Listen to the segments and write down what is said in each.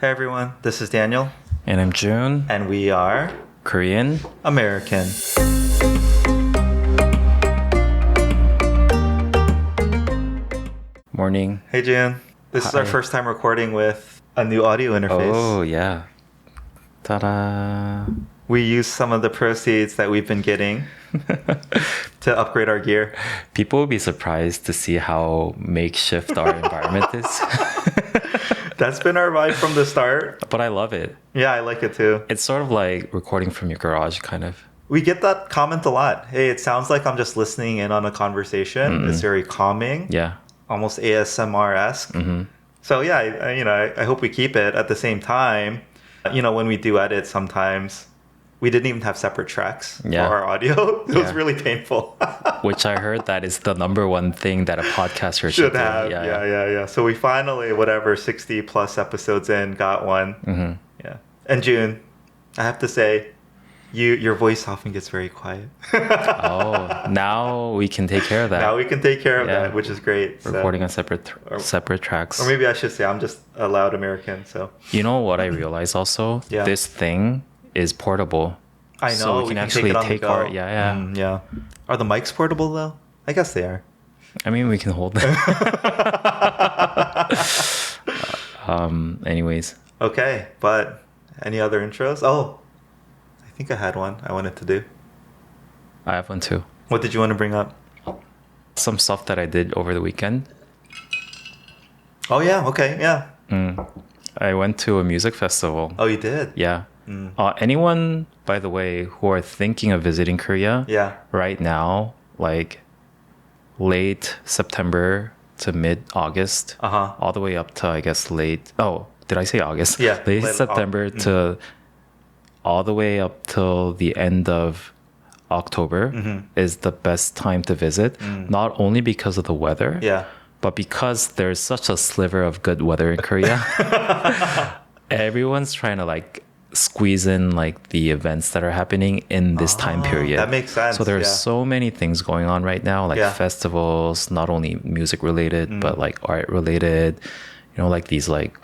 Hey everyone, this is Daniel. And I'm Jun. And we are Korean American. Morning. Hey Jun, this is our first time recording with a new audio interface. Oh, yeah. Ta-da. We used some of the proceeds that we've been getting to upgrade our gear. People will be surprised to see how makeshift our environment is. That's been our vibe from the start. But I love it. Yeah, I like it too. It's sort of like recording from your garage, kind of. We get that comment a lot. Hey, it sounds like I'm just listening in on a conversation. It's very calming. Yeah. Almost ASMR-esque. So yeah, I hope we keep it. At the same time, when we do edit sometimes, we didn't even have separate tracks for our audio. It was really painful. Which I heard that is the number one thing that a podcaster should do. have. Yeah. So we finally, 60 plus episodes in, got one. Yeah. And June, I have to say, your voice often gets very quiet. Oh, now we can take care of that. Now we can take care of that, which is great. Recording on separate tracks. Or maybe I should say I'm just a loud American. So you know what I realized also? Yeah. This thing is portable. I know. So we can actually take our... Yeah. Are the mics portable though? I guess they are. I mean, we can hold them. Anyways. Okay, but any other intros? Oh, I think I had one I wanted to do. I have one too. What did you want to bring up? Some stuff that I did over the weekend. Oh yeah, okay, yeah. I went to a music festival. Oh, you did? Yeah. Anyone, by the way, who are thinking of visiting Korea right now, like late September to mid-August, all the way up to, I guess, did I say August? Yeah. Late September to all the way up till the end of October is the best time to visit, not only because of the weather, but because there's such a sliver of good weather in Korea. Everyone's trying to like squeeze in like the events that are happening in this time period. That makes sense. So there's so many things going on right now, like festivals, not only music related, but like art related, like these like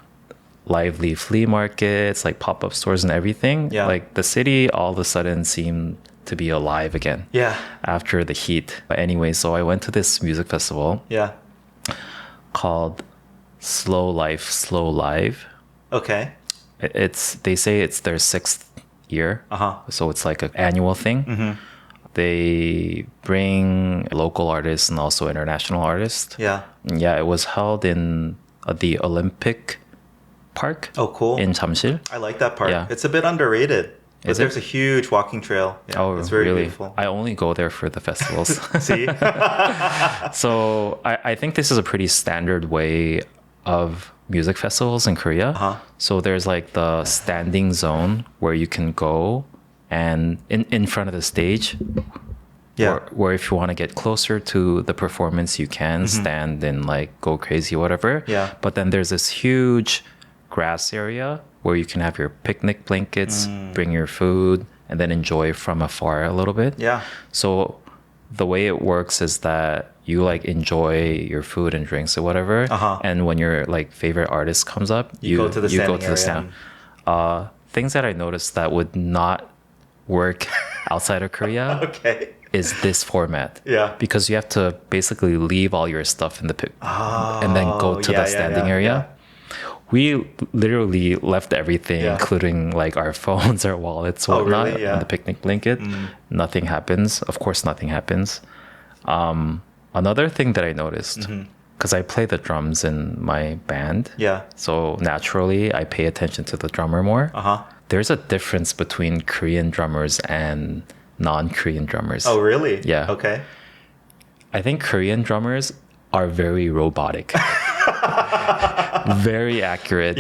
lively flea markets, like pop-up stores and everything. Like the city all of a sudden seemed to be alive again after the heat. But anyway, so I went to this music festival called Slow Life, Slow Live. Okay. They say it's their 6th year. So it's like an annual thing. They bring local artists and also international artists. Yeah, it was held in the Olympic Park. Oh, cool. In Jamsil. I like that park. It's a bit underrated. But there's a huge walking trail. It's very beautiful. I only go there for the festivals. See? So I think this is a pretty standard way of music festivals in Korea. So there's like the standing zone where you can go and in front of the stage. Where if you want to get closer to the performance, you can stand and like go crazy, whatever. But then there's this huge grass area where you can have your picnic blankets, bring your food, and then enjoy from afar a little bit. So the way it works is that you like enjoy your food and drinks or whatever. And when your like favorite artist comes up, you go to the stand. Things that I noticed that would not work outside of Korea is this format. Because you have to basically leave all your stuff in the and then go to the standing area. We literally left everything, including like our phones, our wallets, whatnot, and the picnic blanket. Nothing happens. Of course, nothing happens. Another thing that I noticed, because I play the drums in my band, so naturally I pay attention to the drummer more. There's a difference between Korean drummers and non-Korean drummers. Oh, really? Yeah. Okay. I think Korean drummers are very robotic. Very accurate.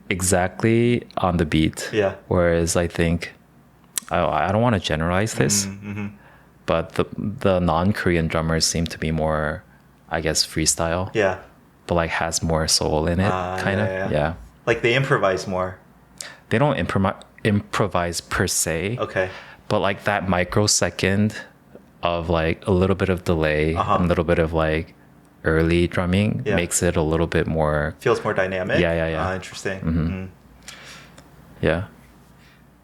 Exactly on the beat. Whereas I think, I don't want to generalize this, but the non-Korean drummers seem to be more, I guess, freestyle. But like has more soul in it, kind of. Yeah. Like they improvise more. They don't improvise per se. Okay. But like that microsecond of like a little bit of delay, a little bit of like early drumming makes it a little bit more... Feels more dynamic? Yeah. Interesting. Yeah.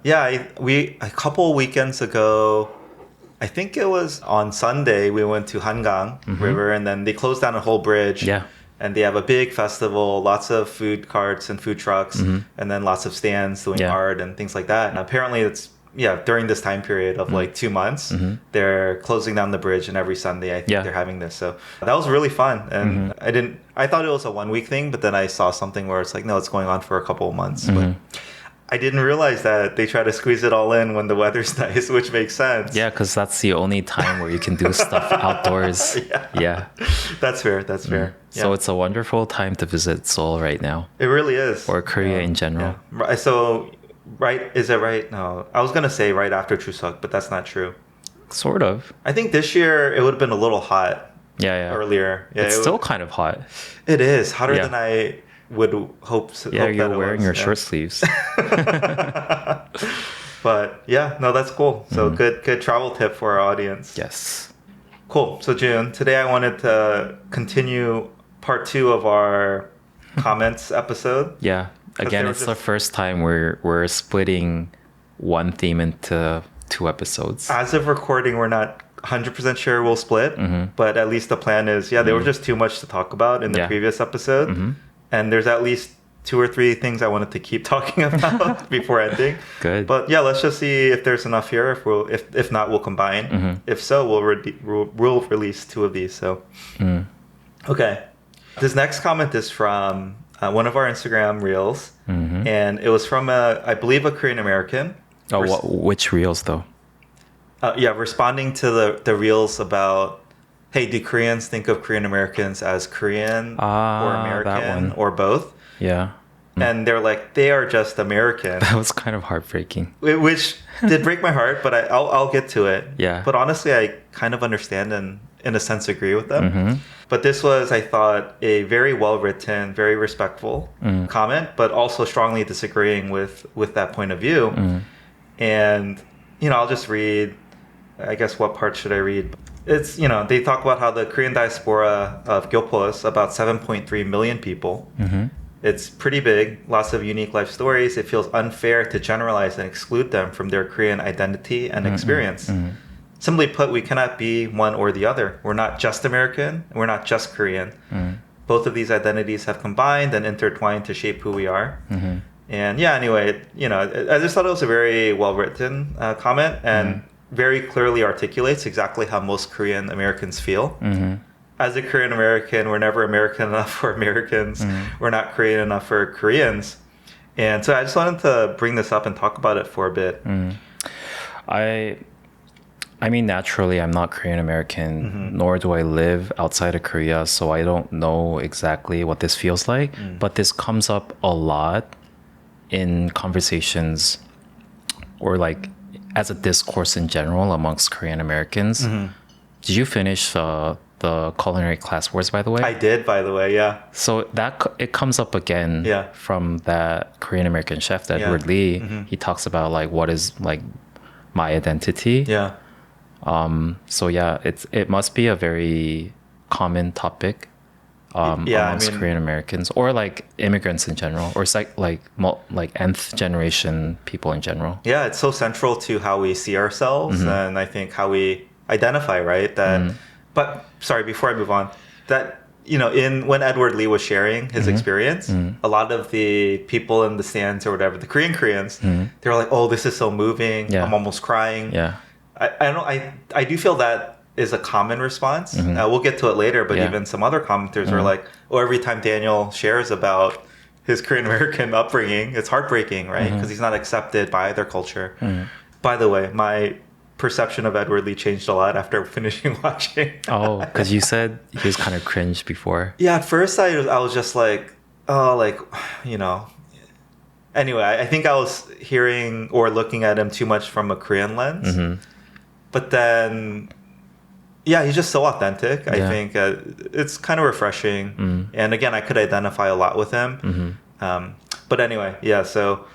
Yeah, a couple weekends ago, I think it was on Sunday, we went to Hangang River, and then they closed down a whole bridge. Yeah. And they have a big festival, lots of food carts and food trucks, and then lots of stands doing art and things like that. And apparently it's, during this time period of like 2 months, they're closing down the bridge, and every Sunday I think they're having this. So that was really fun. And I thought it was a 1 week thing, but then I saw something where it's like, no, it's going on for a couple of months. But I didn't realize that they try to squeeze it all in when the weather's nice, which makes sense. Yeah, because that's the only time where you can do stuff outdoors. Yeah. That's fair. That's fair. So it's a wonderful time to visit Seoul right now. It really is. Or Korea in general. Yeah. So, is it right? No, I was going to say right after Chuseok, but that's not true. Sort of. I think this year it would have been a little hot. Yeah. Earlier. Yeah, it's still kind of hot. It is. Hotter than I would hope. Yeah, you're wearing your short sleeves. But yeah, no, that's cool. So good travel tip for our audience. Yes. Cool. So Jun, today I wanted to continue part 2 of our comments episode. Yeah. Again, it's the first time we're splitting one theme into 2 episodes. As of recording, we're not 100% sure we'll split, but at least the plan is, there were just too much to talk about in the previous episode. And there's at least 2 or 3 things I wanted to keep talking about before ending. Good. But yeah, let's just see if there's enough here. If not, we'll combine. If so, we'll release 2 of these. So, okay. This next comment is from one of our Instagram reels, and it was from I believe a Korean American. Oh, which reels though? Responding to the reels about, hey, do Koreans think of Korean Americans as Korean or American or both? Yeah. And they're like, they are just American. That was kind of heartbreaking. Which did break my heart, but I'll get to it. Yeah. But honestly, I kind of understand and in a sense agree with them. But this was, I thought, a very well-written, very respectful comment, but also strongly disagreeing with that point of view. And, I'll just read, I guess, what part should I read? It's, they talk about how the Korean diaspora of Gyeopo is about 7.3 million people. It's pretty big, lots of unique life stories. It feels unfair to generalize and exclude them from their Korean identity and experience. Simply put, we cannot be one or the other. We're not just American, we're not just Korean. Both of these identities have combined and intertwined to shape who we are. And anyway, I just thought it was a very well-written comment and very clearly articulates exactly how most Korean Americans feel. As a Korean American, we're never American enough for Americans. We're not Korean enough for Koreans. And so I just wanted to bring this up and talk about it for a bit. I mean, naturally, I'm not Korean American, nor do I live outside of Korea, so I don't know exactly what this feels like. But this comes up a lot in conversations or like as a discourse in general amongst Korean Americans. Did you finish the culinary class wars, by the way? I did, by the way, yeah. So it comes up again from that Korean American chef, Edward Lee. He talks about like what is like my identity. Yeah. So it must be a very common topic amongst Korean Americans or like immigrants in general, or it's like nth generation people in general. Yeah, it's so central to how we see ourselves and I think how we identify, right? That, but sorry, before I move on, that when Edward Lee was sharing his experience, a lot of the people in the stands or whatever, the Koreans, they were like, "Oh, this is so moving. I'm almost crying." Yeah. I do feel that is a common response. We'll get to it later, but even some other commenters are like, "Oh, every time Daniel shares about his Korean American upbringing, it's heartbreaking, right? Because he's not accepted by their culture." By the way, my perception of Edward Lee changed a lot after finishing watching. Oh, because you said he was kind of cringe before. Yeah, at first I was just like, oh, like, Anyway, I think I was hearing or looking at him too much from a Korean lens. But then, he's just so authentic. I think it's kind of refreshing. And again, I could identify a lot with him. But anyway, so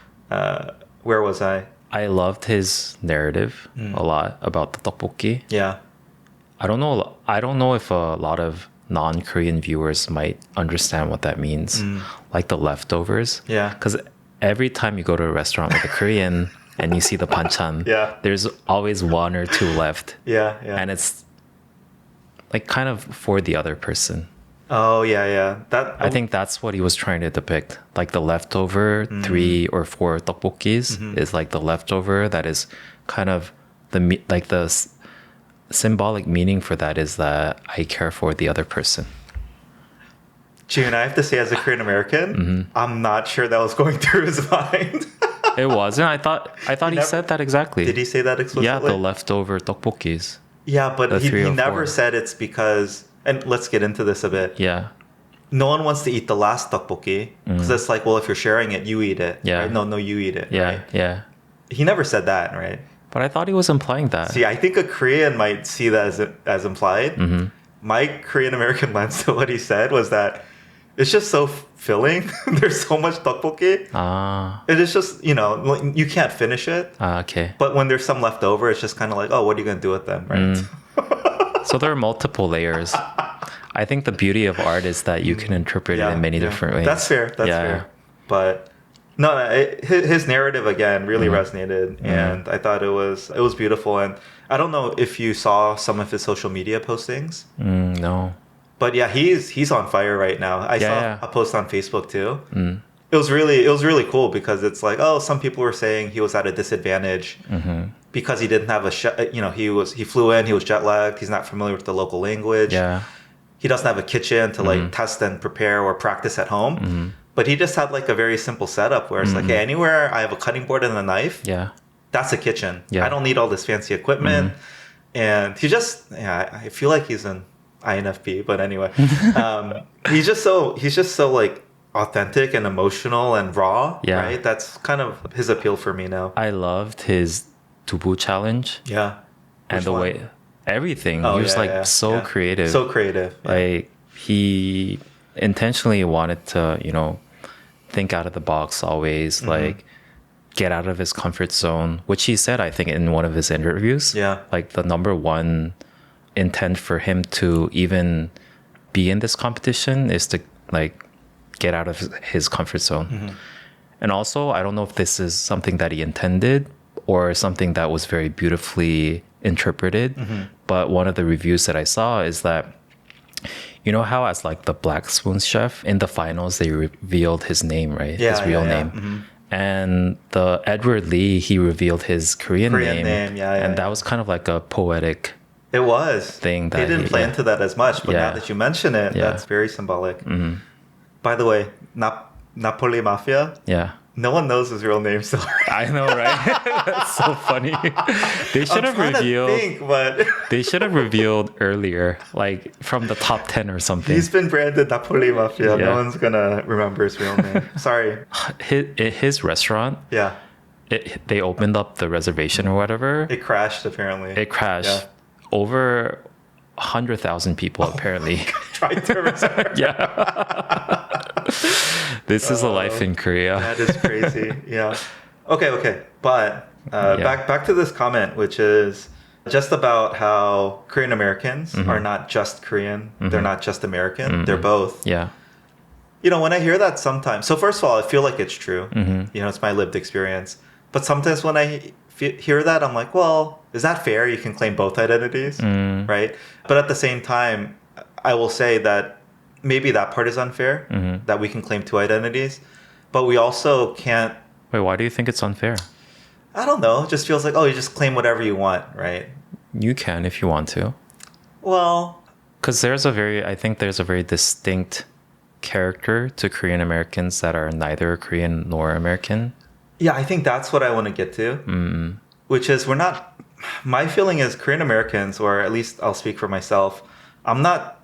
where was I? I loved his narrative a lot about the tteokbokki. Yeah. I don't know if a lot of non-Korean viewers might understand what that means. Like the leftovers. Yeah. Because every time you go to a restaurant with a Korean and you see the banchan, there's always one or two left. Yeah. And it's like kind of for the other person. Oh, yeah. I think that's what he was trying to depict. Like the leftover 3 or 4 tteokbokkis is like the leftover that is kind of the symbolic meaning for that is that I care for the other person. Jun, I have to say, as a Korean American, I'm not sure that was going through his mind. It wasn't. I thought he said that exactly. Did he say that explicitly? Yeah, the leftover tteokbokkis. Yeah, but he never 4. said it's because, and let's get into this a bit. Yeah. No one wants to eat the last tteokbokki because it's like, well, if you're sharing it, you eat it. Yeah. Right? No, you eat it. Yeah, right? yeah. He never said that, right? But I thought he was implying that. See, I think a Korean might see that as implied. My Korean American lens to what he said was that it's just so filling. There's so much tteokbokki. It is just, you can't finish it. Okay. But when there's some left over, it's just kind of like, oh, what are you going to do with them, right? So there are multiple layers. I think the beauty of art is that you can interpret it in many different ways. That's fair. That's fair. But no, his narrative again really resonated, and I thought it was beautiful. And I don't know if you saw some of his social media postings. No. But yeah, he's on fire right now. I saw a post on Facebook too. It was really cool because it's like, oh, some people were saying he was at a disadvantage because he didn't have he flew in, he was jet lagged, he's not familiar with the local language. Yeah. He doesn't have a kitchen to like test and prepare or practice at home. But he just had like a very simple setup where it's like, hey, anywhere I have a cutting board and a knife, that's a kitchen. Yeah. I don't need all this fancy equipment. And he just, I feel like he's an INFP, but anyway, he's just so like authentic and emotional and raw, right? That's kind of his appeal for me now. I loved his dubu challenge. Yeah. And the way everything. Oh, he was so creative. So creative. Yeah. Like he intentionally wanted to, think out of the box always, like get out of his comfort zone, which he said, I think, in one of his interviews. Yeah. Like the number one intent for him to even be in this competition is to like get out of his comfort zone. And also, I don't know if this is something that he intended or something that was very beautifully interpreted, but one of the reviews that I saw is that, you know how as like the Black Spoon chef in the finals they revealed his name, right? His real name. And the Edward Lee, he revealed his Korean name. And that was kind of like a poetic thing that they didn't play into that as much, but now that you mention it, that's very symbolic. By the way, Napoli Mafia. Yeah. No one knows his real name still. I know, right? That's so funny. They should have revealed. They should have revealed earlier, like from the top 10 or something. He's been branded Napoli Mafia. No one's gonna remember his real name. Sorry. His restaurant. Yeah. They opened up the reservation or whatever. It crashed apparently. It crashed. Yeah. Over 100,000 people apparently tried to reserve. This is a life in Korea. That is crazy. Yeah. Okay. But back to this comment, which is just about how Korean Americans are not just Korean. They're not just American. They're both. Yeah. When I hear that sometimes, so first of all, I feel like it's true. It's my lived experience. But sometimes when I hear that, I'm like, well, is that fair? You can claim both identities, right? But at the same time, I will say that maybe that part is unfair, that we can claim two identities, but we also can't. Wait, why do you think it's unfair? I don't know. It just feels like, you just claim whatever you want, right? You can if you want to. Well, because I think there's a very distinct character to Korean Americans that are neither Korean nor American. Yeah, I think that's what I want to get to, which is my feeling is Korean Americans, or at least I'll speak for myself, I'm not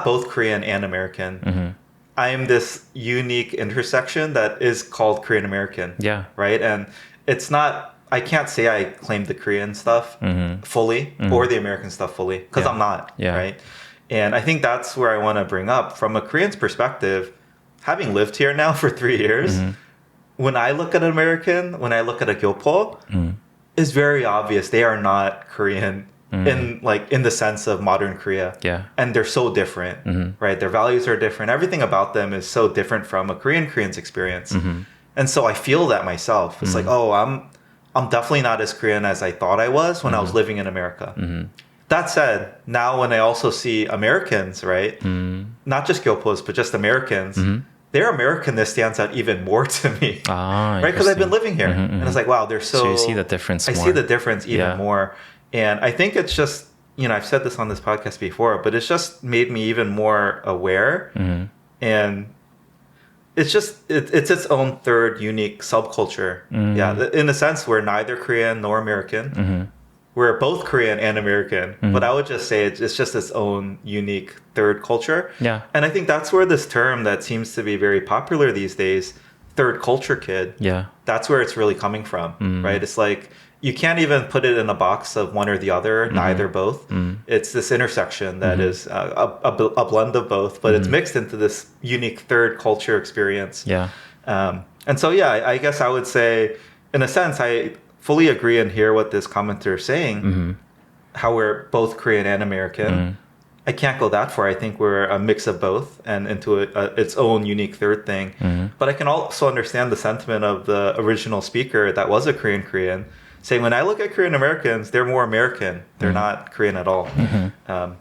both Korean and American. I am this unique intersection that is called Korean American. Yeah. Right? And it's not, I can't say I claim the Korean stuff fully or the American stuff fully, because I'm not. Yeah. Right? And I think that's where I want to bring up, from a Korean's perspective, having lived here now for 3 years, when I look at an American, when I look at a Gyopo, it's very obvious they are not Korean in the sense of modern Korea. Yeah. And they're so different, right? Their values are different. Everything about them is so different from a Korean's experience. And so I feel that myself. It's like, oh, I'm definitely not as Korean as I thought I was when I was living in America. That said, now when I also see Americans, right, not just Gyopos, but just Americans, their Americanness stands out even more to me, right? Because I've been living here, and it's like, wow, they're so. You see the difference. I see the difference even more, and I think it's just, I've said this on this podcast before, but it's just made me even more aware, and it's just it's its own third unique subculture. Yeah, in a sense, we're neither Korean nor American. We're both Korean and American, but I would just say it's just its own unique third culture. Yeah. And I think that's where this term that seems to be very popular these days, third culture kid, that's where it's really coming from, right? It's like, you can't even put it in a box of one or the other, neither, both. It's this intersection that is a blend of both, but it's mixed into this unique third culture experience. Yeah. And so, I guess I would say, in a sense, I fully agree and hear what this commenter is saying, how we're both Korean and American. I can't go that far. I think we're a mix of both and into its own unique third thing. But I can also understand the sentiment of the original speaker that was a Korean, saying, when I look at Korean Americans, they're more American. They're not Korean at all.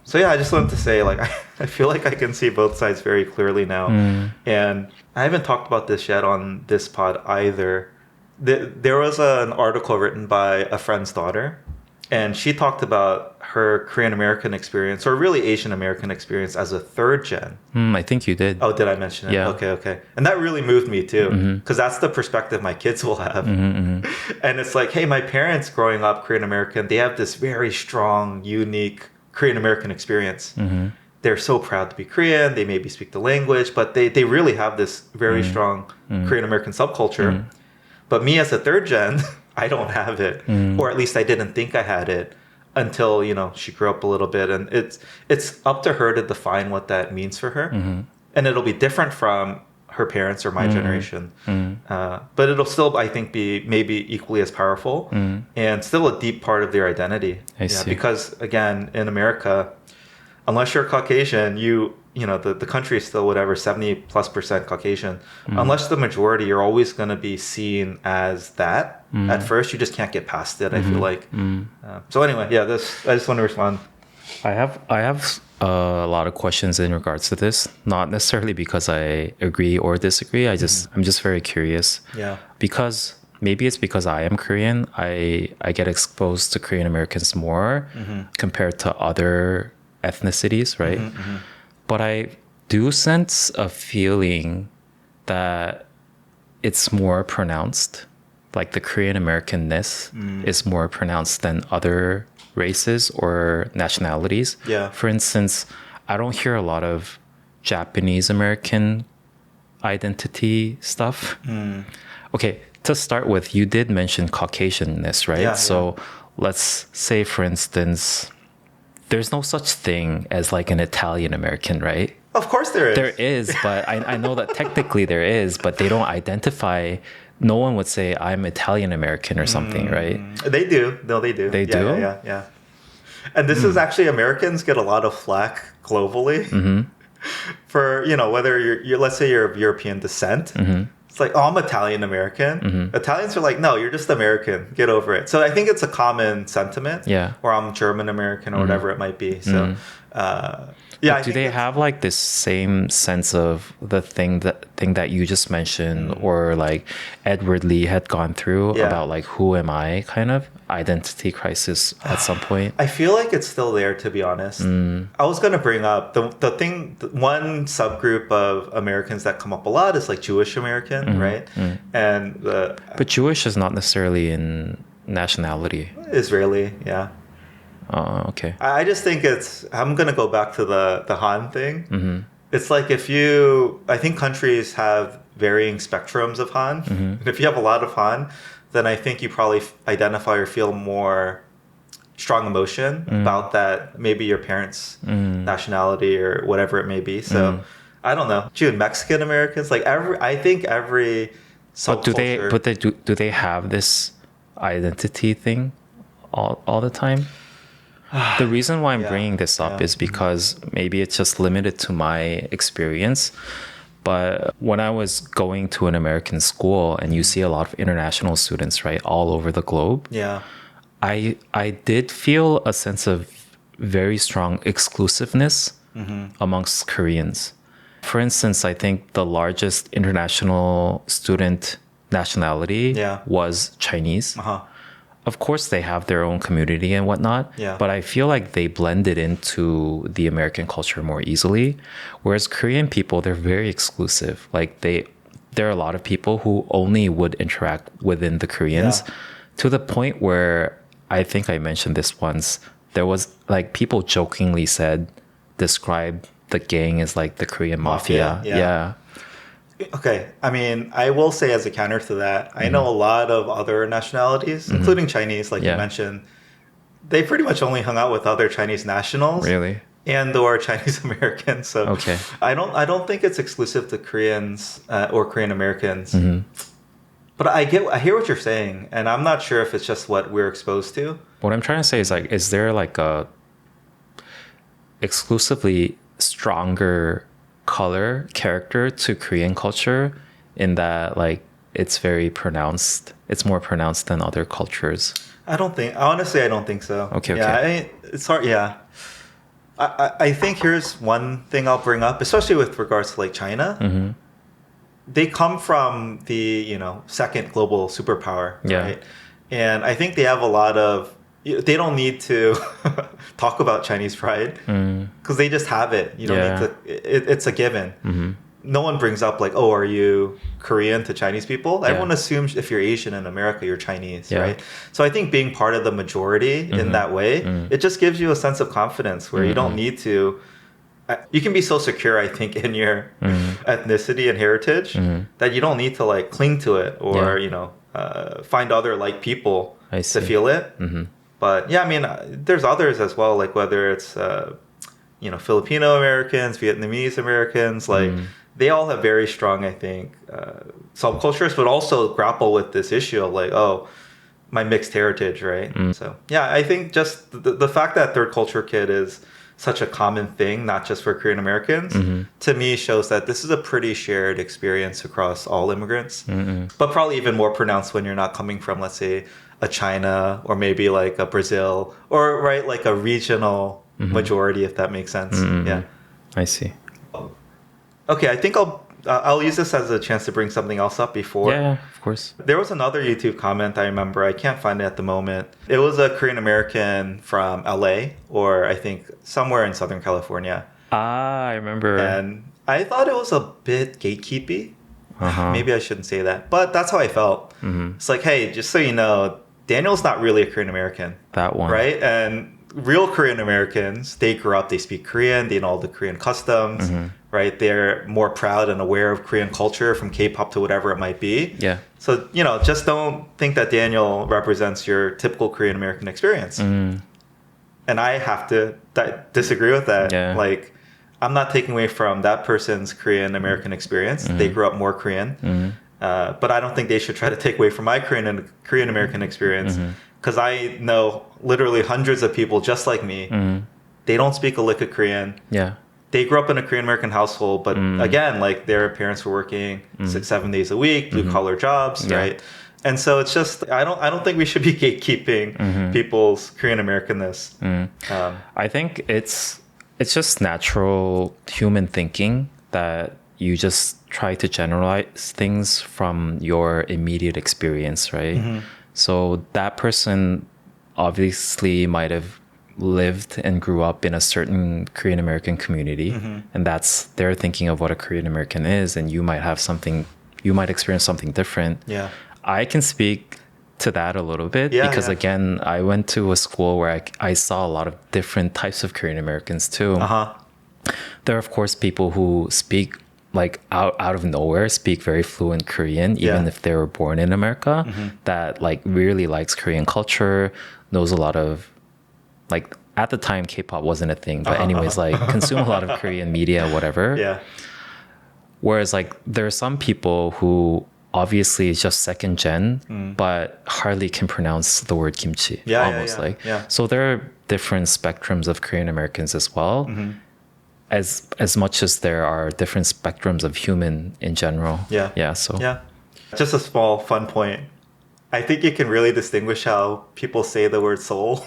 So I just wanted to say, like, I feel like I can see both sides very clearly now. And I haven't talked about this yet on this pod either. There was an article written by a friend's daughter, and she talked about her Korean American experience, or really Asian American experience, as a third gen. I think you did. Oh, did I mention it? Yeah. Okay. And that really moved me too, because that's the perspective my kids will have. And it's like, hey, my parents growing up Korean American, they have this very strong, unique Korean American experience. They're so proud to be Korean. They maybe speak the language, but they really have this very strong Korean American subculture. But me as a third gen, I don't have it, or at least I didn't think I had it until, she grew up a little bit, and it's up to her to define what that means for her. And it'll be different from her parents or my generation. But it'll still, I think, be maybe equally as powerful and still a deep part of their identity. I see. Because again, in America, unless you're Caucasian, the country is still 70+% Caucasian. Unless the majority, you're always going to be seen as that. At first, you just can't get past it, I feel like. So anyway, I just want to respond. I have a lot of questions in regards to this, not necessarily because I agree or disagree. I'm just very curious. Yeah. Because maybe it's because I am Korean. I get exposed to Korean Americans more compared to other ethnicities, right? But I do sense a feeling that it's more pronounced. Like the Korean Americanness is more pronounced than other races or nationalities. Yeah. For instance, I don't hear a lot of Japanese American identity stuff. Okay, to start with, you did mention Caucasianness, right? Yeah, so let's say, for instance, there's no such thing as like an Italian American, right? Of course there is. There is, but I know that technically there is, but they don't identify. No one would say I'm Italian American or something, right? They do. No, they do. They do? Yeah. And this is actually, Americans get a lot of flack globally for, whether you're let's say you're of European descent. It's like, oh, I'm Italian American. Italians are like, no, you're just American. Get over it. So I think it's a common sentiment. Yeah. Or I'm German American or whatever it might be. So, yeah. Do they have like this same sense of the thing that you just mentioned, or like Edward Lee had gone through about like, who am I, kind of identity crisis at some point? I feel like it's still there, to be honest. I was going to bring up one subgroup of Americans that come up a lot is like Jewish American, right? And but Jewish is not necessarily in nationality. Israeli, yeah. Oh, okay. I just think I'm going to go back to the Han thing. It's like I think countries have varying spectrums of Han. And if you have a lot of Han, then I think you probably identify or feel more strong emotion about that, maybe your parents' nationality or whatever it may be. So I don't know. June, Mexican Americans, like I think every subculture. But do they have this identity thing all the time? The reason why I'm bringing this up is because maybe it's just limited to my experience, But when I was going to an American school and you see a lot of international students, right, all over the globe, Yeah. I did feel a sense of very strong exclusiveness amongst Koreans. For instance, I think the largest international student nationality was Chinese. Of course, they have their own community and whatnot, but I feel like they blended into the American culture more easily. Whereas Korean people, they're very exclusive. Like there are a lot of people who only would interact within the Koreans to the point where I think I mentioned this once. There was like people jokingly describe the gang as like the Korean mafia. Yeah. Okay, I mean, I will say as a counter to that, I know a lot of other nationalities, including Chinese, like you mentioned. They pretty much only hung out with other Chinese nationals, Really? and or Chinese Americans. So Okay. I don't think it's exclusive to Koreans or Korean Americans. But I hear what you're saying, and I'm not sure if it's just what we're exposed to. What I'm trying to say is like, is there like a exclusively stronger color character to Korean culture in that like it's very pronounced, it's more pronounced than other cultures? Honestly, I don't think so. Okay. It's hard. Yeah. I think here's one thing I'll bring up, especially with regards to like China. They come from the, second global superpower, right? And I think they have a lot of, they don't need to talk about Chinese pride because they just have it. You don't need to, it's a given. No one brings up like, oh, are you Korean to Chinese people? Everyone assumes if you're Asian in America, you're Chinese, right? So I think being part of the majority in that way, it just gives you a sense of confidence where you don't need to, you can be so secure, I think, in your ethnicity and heritage that you don't need to like cling to it or, find other like people to feel it. But yeah, I mean, there's others as well, like whether it's, Filipino Americans, Vietnamese Americans, like they all have very strong, I think, subcultures, but also grapple with this issue of like, oh, my mixed heritage, right? So yeah, I think just the fact that third culture kid is such a common thing, not just for Korean Americans, to me shows that this is a pretty shared experience across all immigrants, but probably even more pronounced when you're not coming from, let's say, a China or maybe like a Brazil or right like a regional majority, if that makes sense. Yeah, I see. Okay, I think I'll use this as a chance to bring something else up before. Yeah, of course. There was another YouTube comment I remember. I can't find it at the moment. It was a Korean American from LA or I think somewhere in Southern California. Ah, I remember. And I thought it was a bit gatekeepy. Maybe I shouldn't say that, but that's how I felt. It's like, hey, just so you know, Daniel's not really a Korean American. That one. Right? And real Korean Americans, they grew up, they speak Korean, they know all the Korean customs, right? They're more proud and aware of Korean culture from K-pop to whatever it might be. Yeah. So, just don't think that Daniel represents your typical Korean American experience. And I have to disagree with that. Yeah. Like, I'm not taking away from that person's Korean American experience. They grew up more Korean. But I don't think they should try to take away from my Korean American experience. Because I know literally hundreds of people just like me. They don't speak a lick of Korean. Yeah. They grew up in a Korean American household, but again, like their parents were working 6-7 days a week, blue collar jobs, right? And so it's just I don't think we should be gatekeeping people's Korean Americanness. I think it's just natural human thinking that you just try to generalize things from your immediate experience, right? So that person obviously might have lived and grew up in a certain Korean American community, and that's their thinking of what a Korean American is, and you might experience something different. Yeah. I can speak to that a little bit because again, I went to a school where I saw a lot of different types of Korean Americans too. There are of course people who speak like out of nowhere speak very fluent Korean, even if they were born in America, that like really likes Korean culture, knows a lot of like at the time K-pop wasn't a thing, but anyways, like consume a lot of Korean media, whatever. Yeah. Whereas like there are some people who obviously is just second gen, but hardly can pronounce the word kimchi. So there are different spectrums of Korean Americans as well. as much as there are different spectrums of human in general. So just a small fun point. I think you can really distinguish how people say the word soul.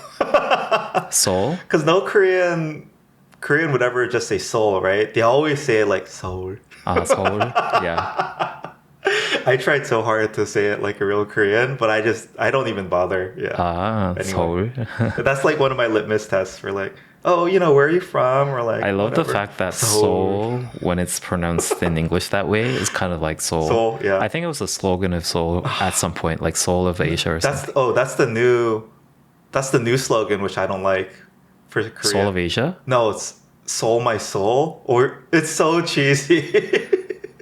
Soul, because no Korean would ever just say soul, right? They always say it like soul. Soul. Yeah. I tried so hard to say it like a real Korean, but I don't even bother. Anyway. Soul. That's like one of my litmus tests for like, oh, where are you from? Or like, I love whatever. the fact that soul, when it's pronounced in English that way, is kind of like soul. Soul, yeah. I think it was a slogan of Seoul at some point, like Soul of Asia or something. That's the new slogan, which I don't like for Korea. Soul of Asia? No, it's Soul My Soul, or it's so cheesy.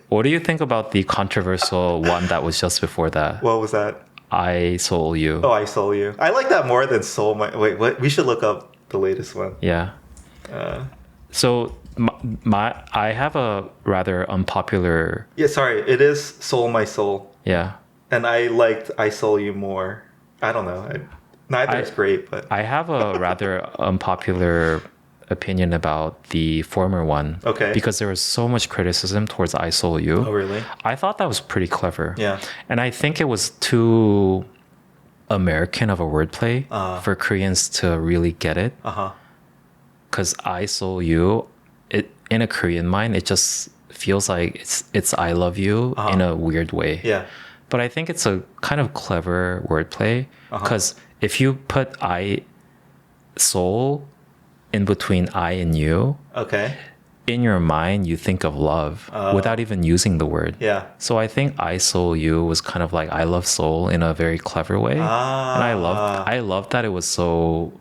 What do you think about the controversial one that was just before that? What was that? I Soul You. Oh, I Soul You. I like that more than Soul My... Wait, what? We should look up the latest one. Yeah. So I have a rather unpopular... Yeah, sorry. It is Soul My Soul. Yeah. And I liked I Soul You more. I don't know. Neither is great, but... I have a rather unpopular opinion about the former one. Okay. Because there was so much criticism towards I Soul You. Oh, really? I thought that was pretty clever. Yeah. And I think it was too American of a wordplay for Koreans to really get it. Because I Soul You, in a Korean mind, it just feels like it's I love you in a weird way. Yeah. But I think it's a kind of clever wordplay because if you put I soul in between I and you, okay, in your mind you think of love without even using the word. Yeah. So I think I soul you was kind of like I love soul in a very clever way. And I loved that it was so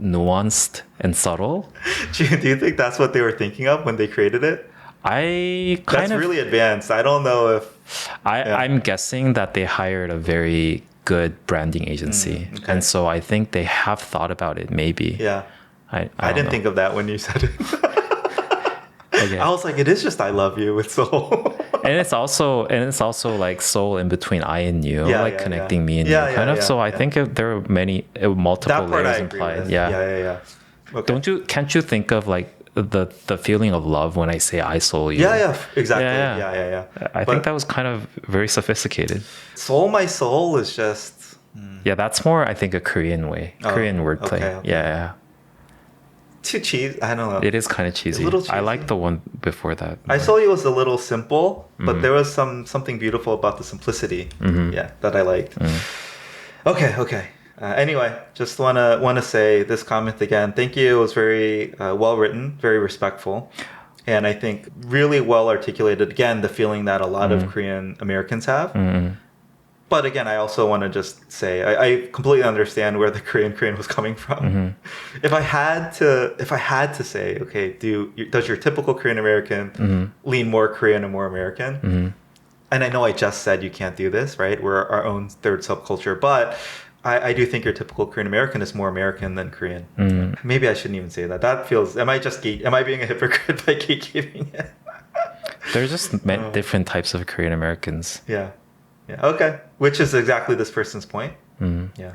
nuanced and subtle. Do you think that's what they were thinking of when they created it? That's really advanced. I don't know if... I'm guessing that they hired a very good branding agency. Okay. And so I think they have thought about it, maybe. Yeah. I didn't think of that when you said it. Okay. I was like, it is just I love you with soul. and it's also like soul in between I and you, connecting me and you kind of. So I think there are multiple layers implied. Yeah. Okay. Can't you think of like the feeling of love when I say I soul you? Yeah, exactly. Yeah. I think that was kind of very sophisticated. Soul my soul is just... Yeah, that's more, I think, a Korean wordplay. Okay. Yeah. Too cheesy. I don't know. It is kind of cheesy. I like the one before that. I Saw You was a little simple, but there was something beautiful about the simplicity. That I liked. Okay. Anyway, just wanna say this comment again. Thank you. It was very well written, very respectful, and I think really well articulated. Again, the feeling that a lot of Korean Americans have. But again, I also want to just say I completely understand where the Korean was coming from. If I had to say, okay, does your typical Korean American lean more Korean and more American? And I know I just said you can't do this, right? We're our own third subculture, but I do think your typical Korean American is more American than Korean. Maybe I shouldn't even say that. That feels. Am I being a hypocrite by gatekeeping it? There's just different types of Korean Americans. Yeah. Okay. Which is exactly this person's point. Yeah.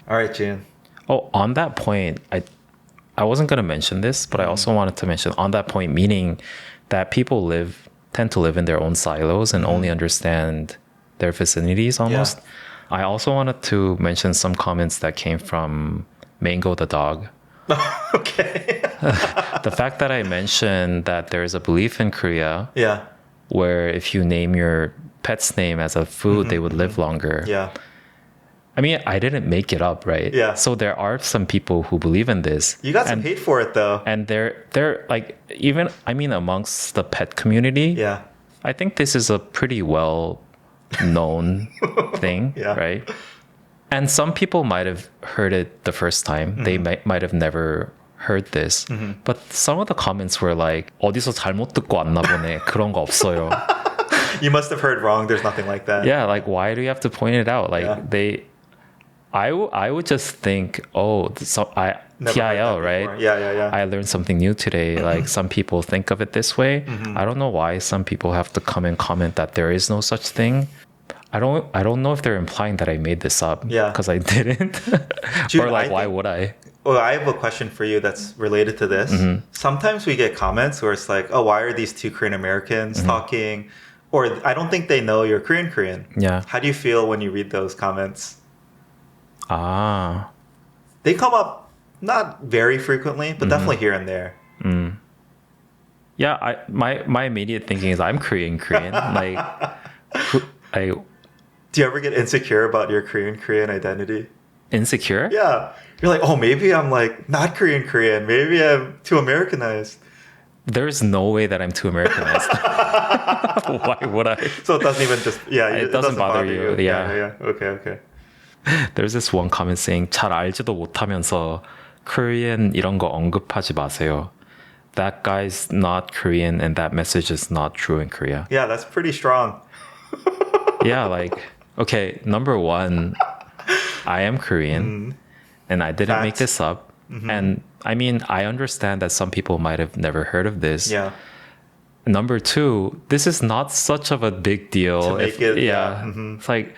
All right, Jun. Oh, on that point, I wasn't going to mention this, but I also wanted to mention on that point, meaning that people tend to live in their own silos and only understand their vicinities almost. Yeah. I also wanted to mention some comments that came from Mango the dog. Okay. The fact that I mentioned that there is a belief in Korea where if you name your pet's name as a food, they would live longer. Yeah. I mean, I didn't make it up, right? Yeah. So there are some people who believe in this. You got some hate for it, though. And they're like, even, I mean, amongst the pet community, I think this is a pretty well-known thing, right? And some people might have heard it the first time. They might have never heard this. But some of the comments were like, 어디서 잘못 듣고 왔나 보네. 그런 거 없어요. You must have heard wrong. There's nothing like that. Yeah, like why do you have to point it out? Like I would just think, TIL, right? Yeah. I learned something new today. Like some people think of it this way. I don't know why some people have to come and comment that there is no such thing. I don't know if they're implying that I made this up. Yeah. Because I didn't. Or like, why would I? Oh, I have a question for you that's related to this. Sometimes we get comments where it's like, oh, why are these two Korean Americans talking? Or I don't think they know you're Korean. Yeah. How do you feel when you read those comments? Ah. They come up not very frequently, but definitely here and there. Yeah, my immediate thinking is I'm Korean. Like, I Do you ever get insecure about your Korean identity? insecure? Yeah. You're like, oh, maybe I'm like not Korean. Maybe I'm too Americanized. There's no way that I'm too Americanized. Why would I? So it doesn't even just, It doesn't bother you. Yeah. Okay. There's this one comment saying 잘 알지도 못하면서 Korean 이런 거 언급하지 마세요. That guy's not Korean and that message is not true in Korea. Yeah, that's pretty strong. Yeah, like, okay, number one, I am Korean and I didn't make this up. And I mean, I understand that some people might have never heard of this. Yeah. Number two, this is not such of a big deal. To make it, It's like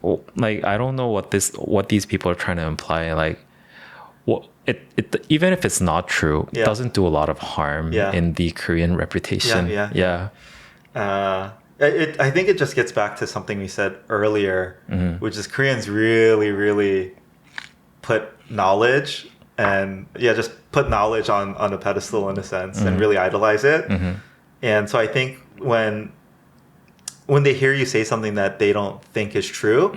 I don't know what these people are trying to imply. Like, what even if it's not true, it doesn't do a lot of harm in the Korean reputation. Yeah. I think it just gets back to something we said earlier, which is Koreans really, really put knowledge and just put knowledge on a pedestal in a sense and really idolize it. And so I think when they hear you say something that they don't think is true,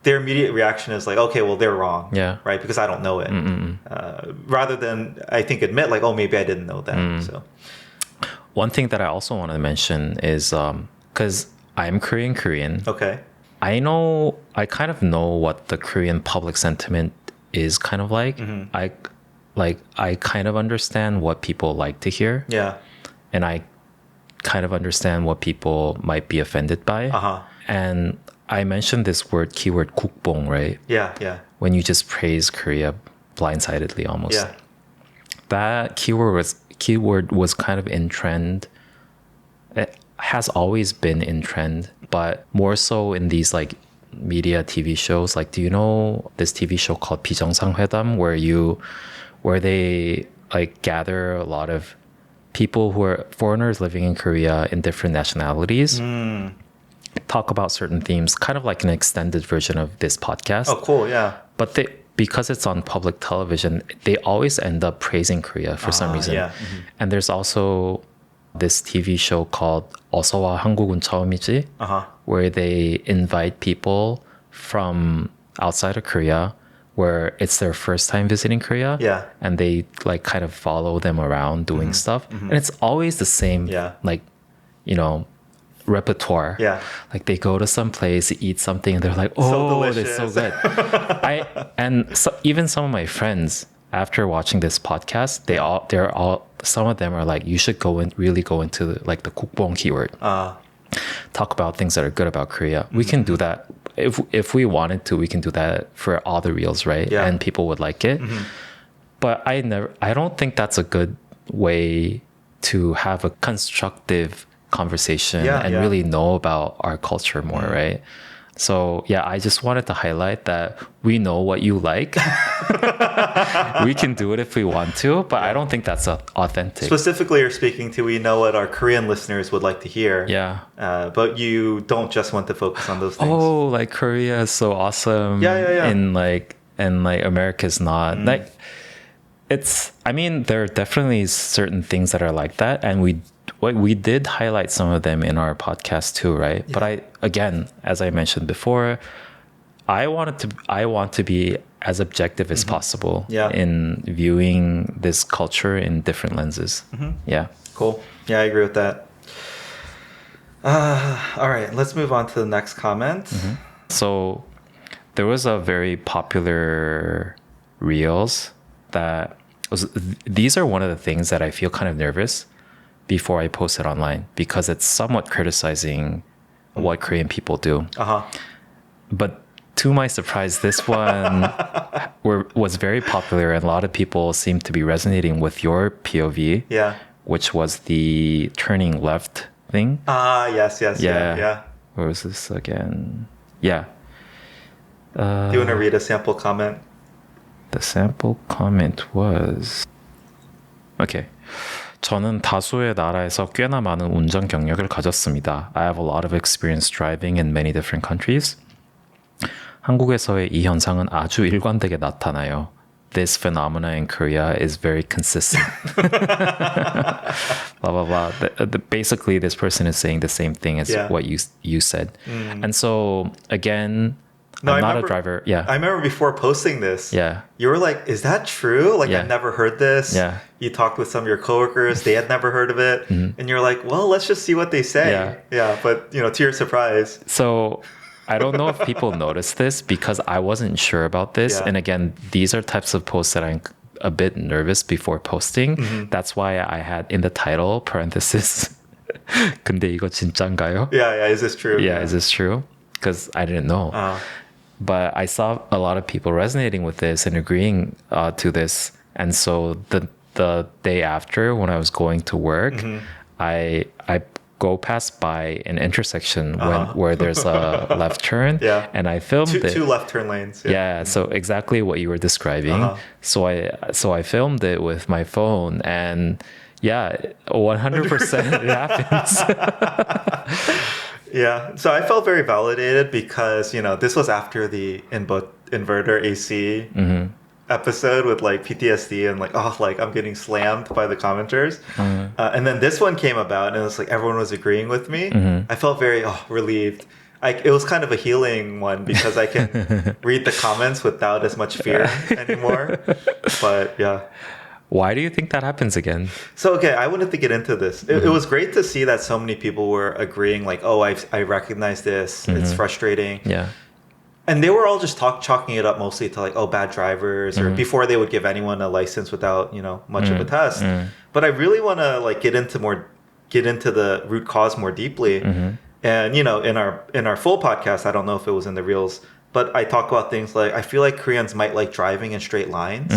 their immediate reaction is like, okay, well, they're wrong. Yeah. Right? Because I don't know it. Rather than, I think, admit like, oh, maybe I didn't know that. So one thing that I also want to mention is because I'm Korean. Okay. I kind of know what the Korean public sentiment is kind of like. I kind of understand what people like to hear. Yeah. And I kind of understand what people might be offended by. And I mentioned this keyword 국뽕, right? Yeah. When you just praise Korea blindsidedly almost. Yeah. That keyword was kind of in trend. It has always been in trend, but more so in these like media TV shows. Like, do you know this TV show called 비정상회담 where they like gather a lot of people who are foreigners living in Korea in different nationalities, talk about certain themes, kind of like an extended version of this podcast. Oh, cool. Yeah. But because it's on public television, they always end up praising Korea for some reason. Yeah. And there's also this TV show called 어서와 한국은 처음이지, where they invite people from outside of Korea where it's their first time visiting Korea. Yeah. And they like kind of follow them around doing stuff. And it's always the same, like, repertoire. Yeah. Like they go to some place, eat something, and they're like, oh, it's so good. Even some of my friends, after watching this podcast, some of them are like, you should really go into like the 국뽕 keyword. Talk about things that are good about Korea. We can do that. If we wanted to, we can do that for all the reels, right? Yeah. And people would like it. But I don't think that's a good way to have a constructive conversation and really know about our culture more, right? So I just wanted to highlight that we know what you like. We can do it if we want to, but I don't think that's authentic. Specifically, you're speaking to, we know what our Korean listeners would like to hear. Yeah. But you don't just want to focus on those things. Oh, like Korea is so awesome. Yeah. And like America's not. Like there are definitely certain things that are like that, and we did highlight some of them in our podcast too, right? Yeah. But as I mentioned before, I want to be as objective as possible in viewing this culture in different lenses. Yeah. Cool. Yeah, I agree with that. All right, let's move on to the next comment. So there was a very popular reels these are one of the things that I feel kind of nervous before I post it online, because it's somewhat criticizing what Korean people do. But to my surprise, this one was very popular, and a lot of people seem to be resonating with your POV. Yeah. Which was the turning left thing. Yes. Yeah. Where was this again? Yeah. Do you want to read a sample comment? The sample comment was okay. 저는 다수의 나라에서 꽤나 많은 운전 경력을 가졌습니다. I have a lot of experience driving in many different countries. 한국에서의 이 현상은 아주 일관되게 나타나요. This phenomena in Korea is very consistent. blah, blah, blah. Basically, this person is saying the same thing as what you said. And so, again, I'm not a driver. Yeah. I remember before posting this, yeah, you were like, is that true? Like, yeah. I've never heard this. Yeah. You talked with some of your coworkers. They had never heard of it. Mm-hmm. And you're like, well, let's just see what they say. Yeah. But, you know, to your surprise. So I don't know if people noticed this because I wasn't sure about this. Yeah. And again, these are types of posts that I'm a bit nervous before posting. Mm-hmm. That's why I had in the title, parenthesis, 근데 이거 진짠가요? Yeah. Is this true? Yeah. Is this true? Because I didn't know. But I saw a lot of people resonating with this and agreeing to this. And so the day after, when I was going to work, mm-hmm. I go past by an intersection where there's a left turn, and I filmed it. Two left turn lanes. Yeah, so exactly what you were describing. So I filmed it with my phone, and 100% it happens. Yeah, so I felt very validated because, you know, this was after the inverter AC episode with like PTSD and like, I'm getting slammed by the commenters. And then this one came about and it was like everyone was agreeing with me. I felt very relieved. It was kind of a healing one because I can read the comments without as much fear anymore. But yeah. Why do you think that happens again? So, okay, I wanted to get into this. It was great to see that so many people were agreeing, like, I recognize this. It's frustrating. Yeah. And they were all just chalking it up mostly to like, bad drivers, or before they would give anyone a license without, you know, much of a test. But I really want to like get into the root cause more deeply. And, you know, in our full podcast, I don't know if it was in the reels, but I talk about things like, I feel like Koreans might like driving in straight lines.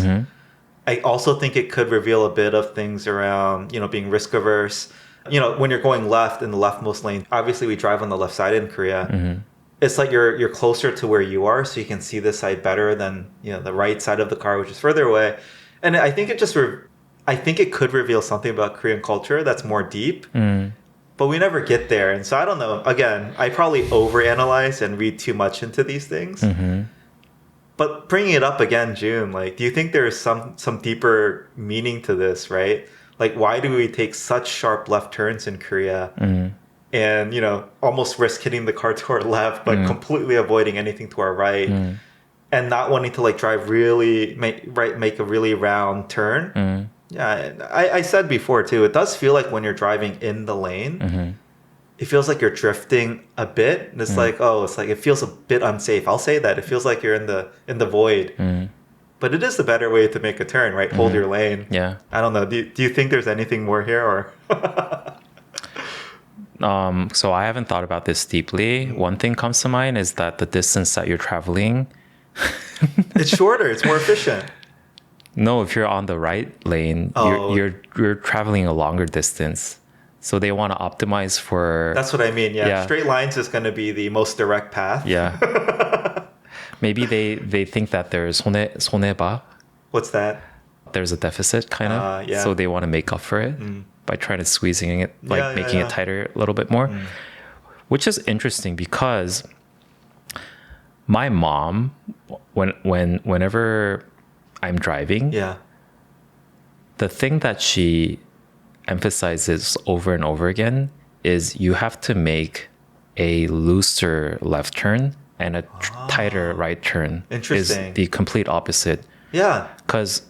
I also think it could reveal a bit of things around, you know, being risk averse. You know, when you're going left in the leftmost lane, obviously we drive on the left side in Korea. It's like you're closer to where you are, so you can see this side better than, you know, the right side of the car, which is further away. And I think I think it could reveal something about Korean culture that's more deep. But we never get there. And so I don't know. Again, I probably overanalyze and read too much into these things. But bringing it up again, June, like, do you think there is some deeper meaning to this, right? Like, why do we take such sharp left turns in Korea and, you know, almost risk hitting the car to our left, but completely avoiding anything to our right and not wanting to like drive make a really round turn? Yeah, I said before too, it does feel like when you're driving in the lane, it feels like you're drifting a bit. And it's like, it feels a bit unsafe. I'll say that. It feels like you're in the void. But it is the better way to make a turn, right? Hold your lane. Yeah. I don't know. Do you think there's anything more here or? So I haven't thought about this deeply. One thing comes to mind is that the distance that you're traveling. It's shorter. It's more efficient. No, if you're on the right lane, you're traveling a longer distance. So they want to optimize for... That's what I mean, yeah. Straight lines is going to be the most direct path. Yeah. Maybe they think that there's 손해봐. What's that? There's a deficit, kind of. Yeah. So they want to make up for it by trying to squeezing it, like making it tighter a little bit more. Which is interesting because my mom, whenever I'm driving, the thing that she emphasizes over and over again is you have to make a looser left turn and a tighter right turn. Interesting. Is the complete opposite. Yeah. Because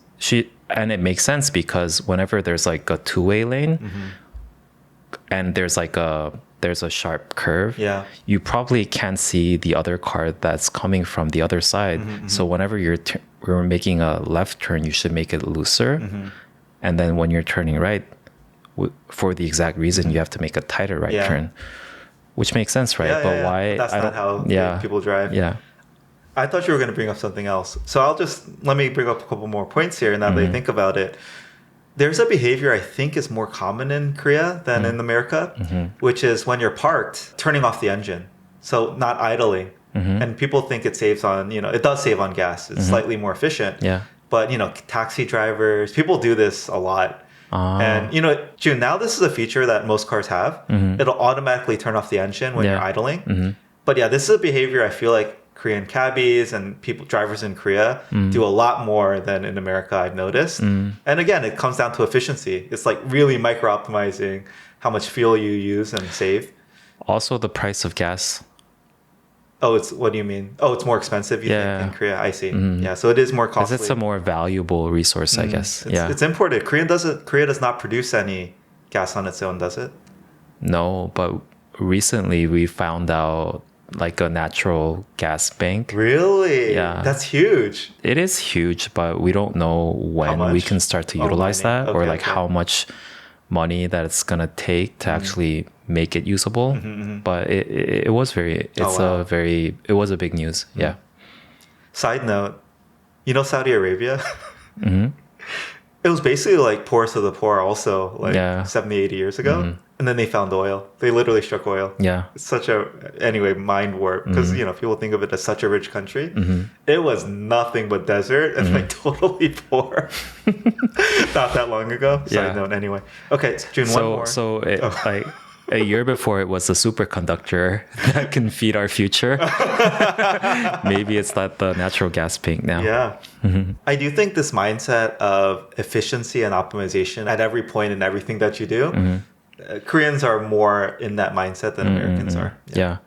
and it makes sense because whenever there's like a two-way lane and there's a sharp curve, you probably can't see the other car that's coming from the other side. So whenever you're making a left turn, you should make it looser. And then when you're turning right, for the exact reason, you have to make a tighter right turn, which makes sense, right? But why? That's not how people drive. Yeah. I thought you were going to bring up something else. So let me bring up a couple more points here now that I think about it. There's a behavior I think is more common in Korea than in America, which is when you're parked, turning off the engine. So not idling. And people think it saves on, it does save on gas. It's slightly more efficient. Yeah. But, taxi drivers, people do this a lot. And, June, now this is a feature that most cars have. It'll automatically turn off the engine when you're idling. But yeah, this is a behavior I feel like Korean cabbies and drivers in Korea do a lot more than in America, I've noticed. And again, it comes down to efficiency. It's like really micro-optimizing how much fuel you use and save. Also, the price of gas. Oh, what do you mean? Oh, it's more expensive, you think, in Korea? I see. Yeah, so it is more costly. Because it's a more valuable resource, I guess. It's imported. Korea does not produce any gas on its own, does it? No, but recently we found out like a natural gas bank. Really? Yeah. That's huge. It is huge, but we don't know when we can start to utilize that or like how much money that it's gonna take to actually make it usable. But it was it was a big news. Yeah. Side note, Saudi Arabia? It was basically like poorest of the poor also, like 70, 80 years ago. And then they found oil. They literally struck oil. Yeah. It's such mind warp. Because, people think of it as such a rich country. It was nothing but desert and like totally poor. Not that long ago. Side note anyway. Okay, June, one more. So like a year before it was the superconductor that can feed our future. Maybe it's not the natural gas pink now. Yeah. I do think this mindset of efficiency and optimization at every point in everything that you do, Koreans are more in that mindset than Americans are. Yeah.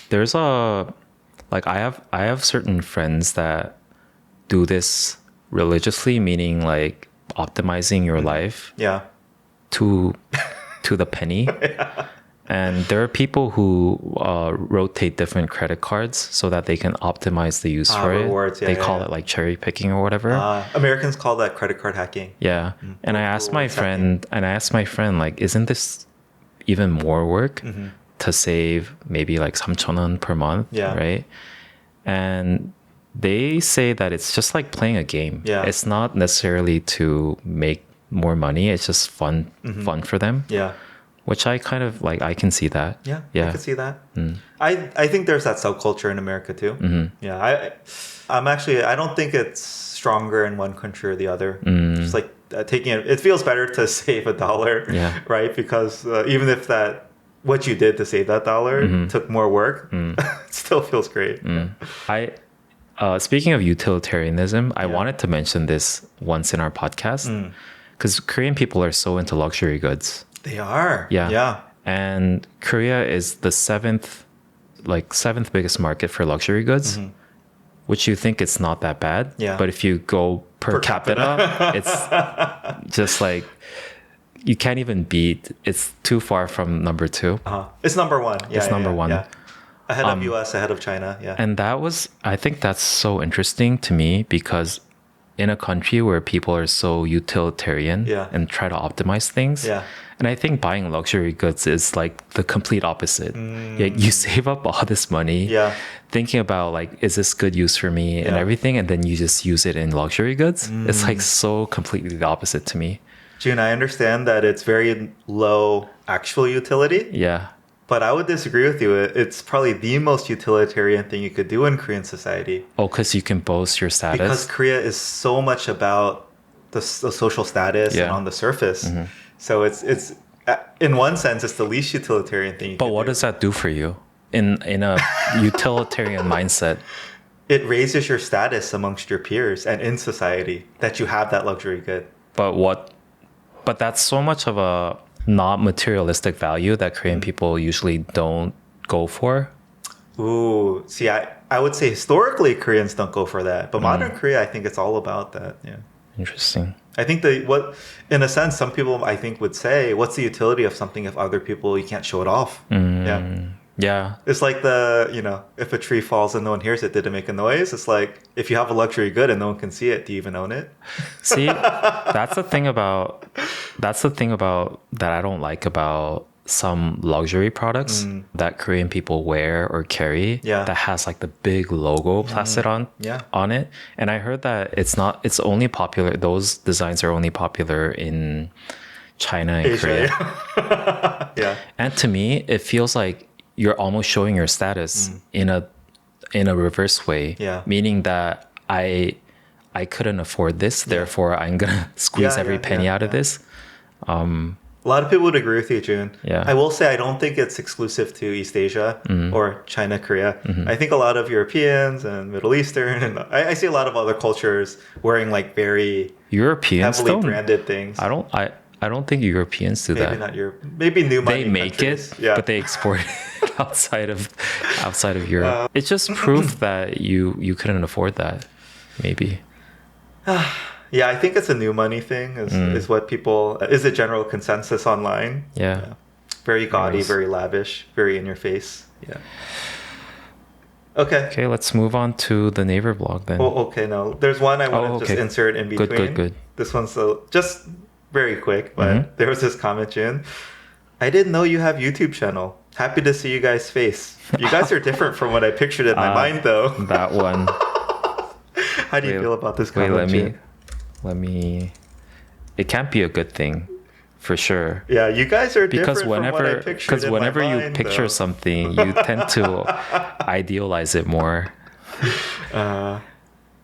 There's I have certain friends that do this religiously, meaning like optimizing your life to the penny. And there are people who rotate different credit cards so that they can optimize the use for rewards, it. They call it like cherry picking or whatever. Americans call that credit card hacking. Yeah. And I asked my friend, like, isn't this even more work to save maybe like 3,000원 per month? Yeah. Right. And they say that it's just like playing a game. Yeah. It's not necessarily to make more money. It's just fun for them. Yeah. Which I kind of like, I can see that. Yeah. I can see that. I think there's that subculture in America too. Yeah. I don't think it's stronger in one country or the other. Just like it feels better to save $1, right? Because even if what you did to save that dollar took more work, it still feels great. Speaking of utilitarianism, I wanted to mention this once in our podcast because Korean people are so into luxury goods. They are. Yeah. And Korea is the seventh biggest market for luxury goods, which you think it's not that bad. Yeah. But if you go per capita, it's just like, you can't even beat. It's too far from number 2. It's number 1. Yeah, it's number 1. Yeah. Ahead of US, ahead of China. Yeah. And I think that's so interesting to me because in a country where people are so utilitarian and try to optimize things. Yeah. And I think buying luxury goods is like the complete opposite. You save up all this money thinking about like, is this good use for me and everything? And then you just use it in luxury goods. It's like so completely the opposite to me. June, I understand that it's very low actual utility. Yeah. But I would disagree with you. It's probably the most utilitarian thing you could do in Korean society. Oh, because you can boast your status? Because Korea is so much about the social status and on the surface. So it's in one sense, it's the least utilitarian thing you But could what do. does that do for you in a utilitarian mindset? It raises your status amongst your peers and in society that you have that luxury good. But that's so much of a not materialistic value that Korean people usually don't go for. Ooh, see, I would say historically Koreans don't go for that, but modern Korea, I think it's all about that. Yeah. Interesting. I think in a sense, some people I think would say, what's the utility of something if other people, you can't show it off? Yeah. It's like if a tree falls and no one hears it, did it make a noise? It's like, if you have a luxury good and no one can see it, do you even own it? See, that's the thing about that I don't like about some luxury products that Korean people wear or carry that has like the big logo plastered on it. And I heard that it's only popular, those designs are only popular in China and Asia, Korea. And to me, it feels like you're almost showing your status in in a reverse way. Yeah. Meaning that I couldn't afford this, therefore I'm gonna squeeze every penny out of this. A lot of people would agree with you, Jun. Yeah. I will say I don't think it's exclusive to East Asia or China, Korea. I think a lot of Europeans and Middle Eastern, and I see a lot of other cultures wearing like very Europeans heavily don't, branded things. I don't think Europeans do Maybe that. not Europe. Maybe new money They make countries. it, but they export it outside of Europe. It's just proof that you couldn't afford that. Maybe. Yeah, I think it's a new money thing is what people is a general consensus online. Yeah. Very gaudy, very lavish, very in your face. Yeah. Okay. Okay, let's move on to the neighbor blog then. Oh, okay, no. There's one I want to just insert in between. Good. This one's just very quick, but there was this comment, Jin. I didn't know you have YouTube channel. Happy to see you guys' face. You guys are different from what I pictured in my mind, though. That one. How do you feel about this comment, Jin? Let me. It can't be a good thing, for sure. Yeah, you guys are different from what I pictured. Because whenever you picture something, you tend to idealize it more. I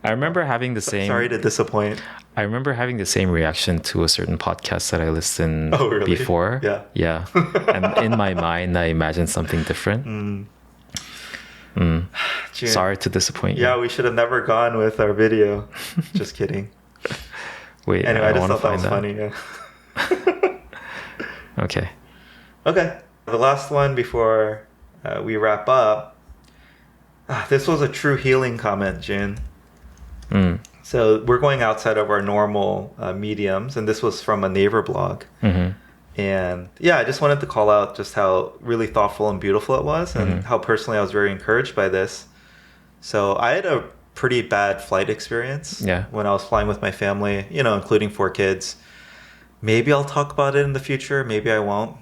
remember having the same. Sorry to disappoint. I remember having the same reaction to a certain podcast that I listened really? before. Yeah. And in my mind, I imagined something different. Sorry to disappoint you. Yeah, we should have never gone with our video. Just kidding. Wait, anyway, I just thought that was funny. Yeah. Okay. The last one before we wrap up. This was a true healing comment, Jin. So we're going outside of our normal mediums, and this was from a neighbor blog. And yeah, I just wanted to call out just how really thoughtful and beautiful it was, and how personally I was very encouraged by this. So I had a pretty bad flight experience when I was flying with my family, including 4 kids. Maybe I'll talk about it in the future. Maybe I won't.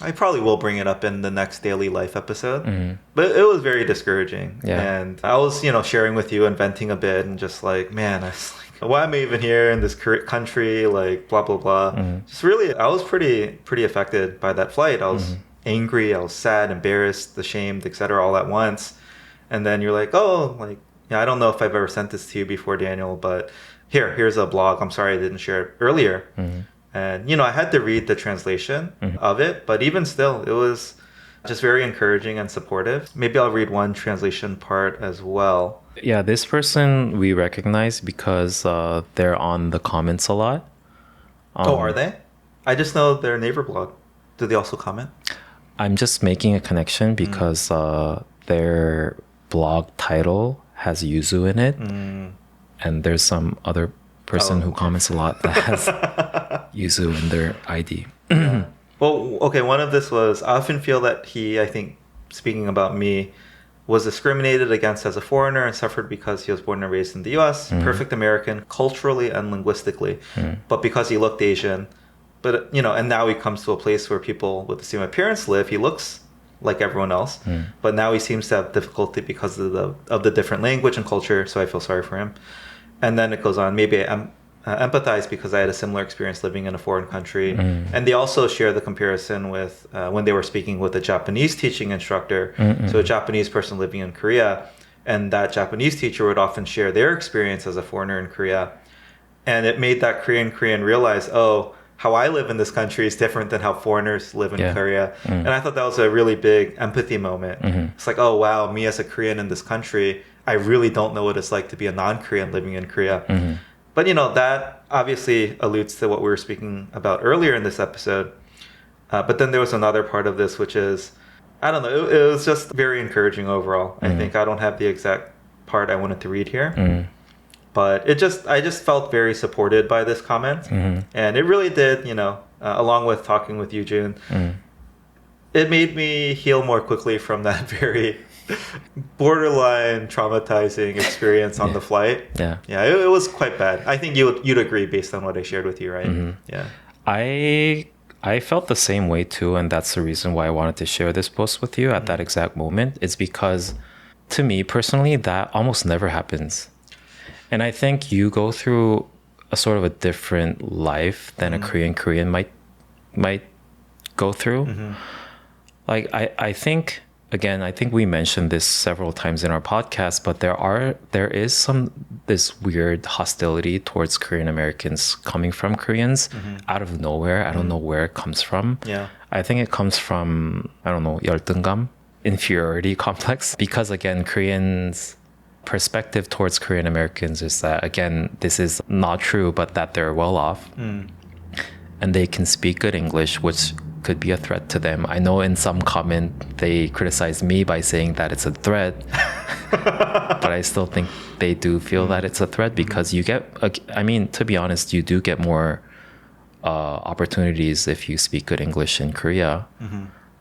I probably will bring it up in the next daily life episode. But it was very discouraging. And I was, sharing with you and venting a bit and just like, man, I was like, why am I even here in this country? Like, blah, blah, blah. Just really, I was pretty affected by that flight. I was angry. I was sad, embarrassed, ashamed, etc. all at once. And then you're like, oh, like, I don't know if I've ever sent this to you before, Daniel, but here's a blog. I'm sorry I didn't share it earlier. And, I had to read the translation of it, but even still, it was just very encouraging and supportive. Maybe I'll read one translation part as well. Yeah, this person we recognize because they're on the comments a lot. Are they? I just know their neighbor blog. Do they also comment? I'm just making a connection because their blog title has Yuzu in it. And there's some other person who comments a lot that has Yuzu in their ID. Well, okay, one of this was, I often feel that he, I think, speaking about me, was discriminated against as a foreigner and suffered because he was born and raised in the US, perfect American, culturally and linguistically, but because he looked Asian. But, and now he comes to a place where people with the same appearance live. He looks like everyone else, but now he seems to have difficulty because of the different language and culture, so I feel sorry for him. And then it goes on, maybe I empathize because I had a similar experience living in a foreign country. And they also share the comparison with when they were speaking with a Japanese teaching instructor, so a Japanese person living in Korea, and that Japanese teacher would often share their experience as a foreigner in Korea. And it made that Korean realize, how I live in this country is different than how foreigners live in Korea. And I thought that was a really big empathy moment. It's like, oh, wow, me as a Korean in this country, I really don't know what it's like to be a non-Korean living in Korea. But, that obviously alludes to what we were speaking about earlier in this episode. But then there was another part of this, which is, I don't know, it was just very encouraging overall. I think I don't have the exact part I wanted to read here. But I just felt very supported by this comment. And it really did, along with talking with you, Jun, it made me heal more quickly from that very borderline traumatizing experience on the flight. It was quite bad. I think you'd agree based on what I shared with you, right? I felt the same way too, and that's the reason why I wanted to share this post with you at that exact moment. It's because to me personally, that almost never happens. And I think you go through a sort of a different life than a Korean might go through. Like I think again, I think we mentioned this several times in our podcast, but there is this weird hostility towards Korean Americans coming from Koreans out of nowhere. I don't know where it comes from. Yeah. I think it comes from, I don't know, 열등감, inferiority complex. Because again, Koreans' perspective towards Korean Americans is that, again, this is not true, but that they're well off. And they can speak good English, which could be a threat to them. I know in some comment they criticize me by saying that it's a threat, but I still think they do feel that it's a threat because you get, I mean, to be honest, you do get more opportunities if you speak good English in Korea.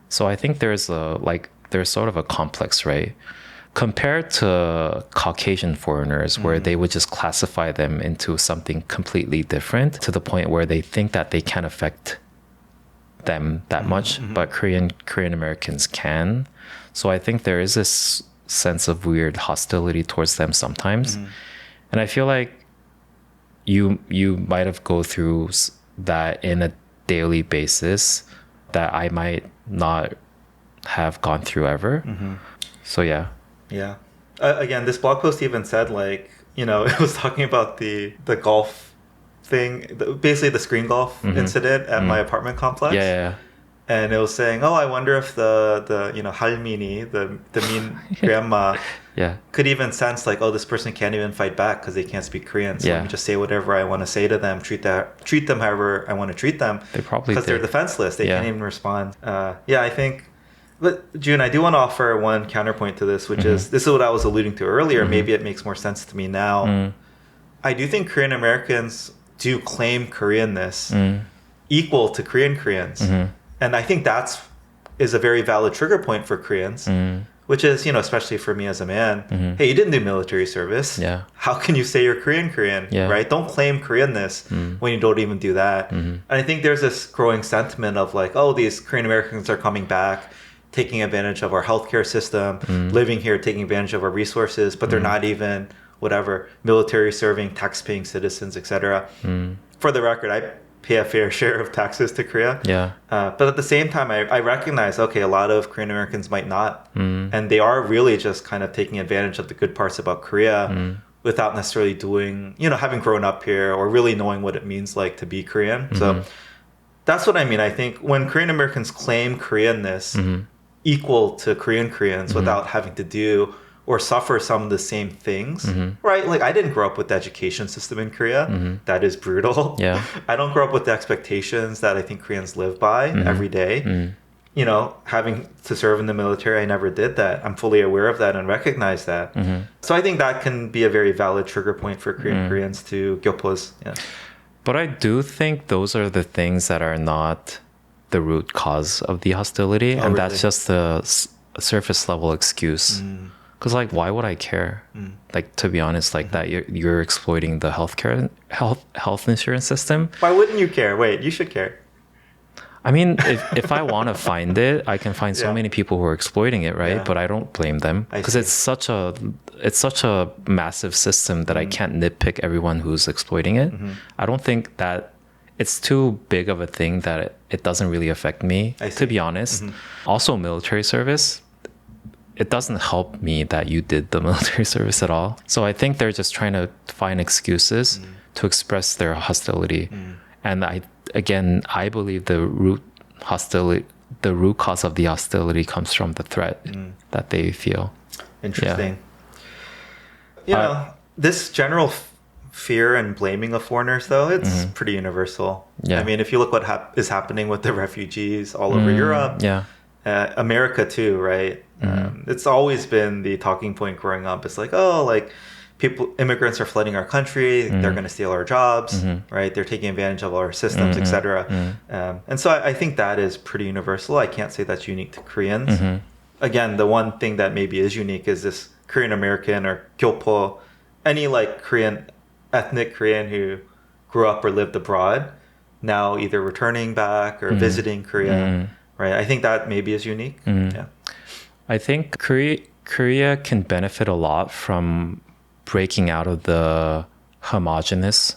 So I think there's sort of a complex, right? Compared to Caucasian foreigners, where they would just classify them into something completely different to the point where they think that they can't affect them that much, but Korean Americans can. So I think there is this sense of weird hostility towards them sometimes. And I feel like you might have go through that in a daily basis that I might not have gone through ever. So yeah. Yeah. Again, this blog post even said, like, you know, it was talking about the golf thing, basically the screen golf incident at my apartment complex. Yeah. And it was saying, oh, I wonder if the you know, 할머니, the mean grandma, could even sense like, oh, this person can't even fight back because they can't speak Korean. So let me just say whatever I want to say to them, treat them however I want to treat them. They probably because they're defenseless. They can't even respond. I think. But Jun, I do want to offer one counterpoint to this, which is what I was alluding to earlier. Maybe it makes more sense to me now. I do think Korean Americans do claim Koreanness equal to Koreans. And I think is a very valid trigger point for Koreans, which is, you know, especially for me as a man, hey, you didn't do military service. How can you say you're Korean, right? Don't claim Koreanness when you don't even do that. And I think there's this growing sentiment of like, oh, these Korean Americans are coming back, taking advantage of our healthcare system, living here, taking advantage of our resources, but they're not even military serving, tax-paying citizens, etc. For the record, I pay a fair share of taxes to Korea. But at the same time, I recognize, okay, a lot of Korean Americans might not. And they are really just kind of taking advantage of the good parts about Korea without necessarily doing, you know, having grown up here or really knowing what it means like to be Korean. So that's what I mean. I think when Korean Americans claim Koreanness equal to Koreans without having to do or suffer some of the same things, right? Like I didn't grow up with the education system in Korea. That is brutal. I don't grow up with the expectations that I think Koreans live by every day. You know, having to serve in the military, I never did that. I'm fully aware of that and recognize that. So I think that can be a very valid trigger point for Koreans to gyopos. But I do think those are the things that are not the root cause of the hostility, and really? That's just the surface level excuse. Because like, why would I care? Like, to be honest, like that you're exploiting the health insurance system. Why wouldn't you care? Wait, you should care. I mean, if I want to find it, I can find so many people who are exploiting it, right? But I don't blame them because it's such a massive system that I can't nitpick everyone who's exploiting it. I don't think that it's too big of a thing that it doesn't really affect me, to be honest. Also, military service, it doesn't help me that you did the military service at all. So I think they're just trying to find excuses to express their hostility. And I believe the root cause of the hostility comes from the threat that they feel. Interesting. You know, this general fear and blaming of foreigners, though, it's pretty universal. I mean, if you look what is happening with the refugees all over Europe, America too, right? It's always been the talking point growing up. It's like, oh, like immigrants are flooding our country. They're going to steal our jobs, right? They're taking advantage of our systems, etc. And so I think that is pretty universal. I can't say that's unique to Koreans. Again, the one thing that maybe is unique is this Korean American or gyopo, any like ethnic Korean who grew up or lived abroad, now either returning back or visiting Korea, right? I think that maybe is unique. I think Korea can benefit a lot from breaking out of the homogenous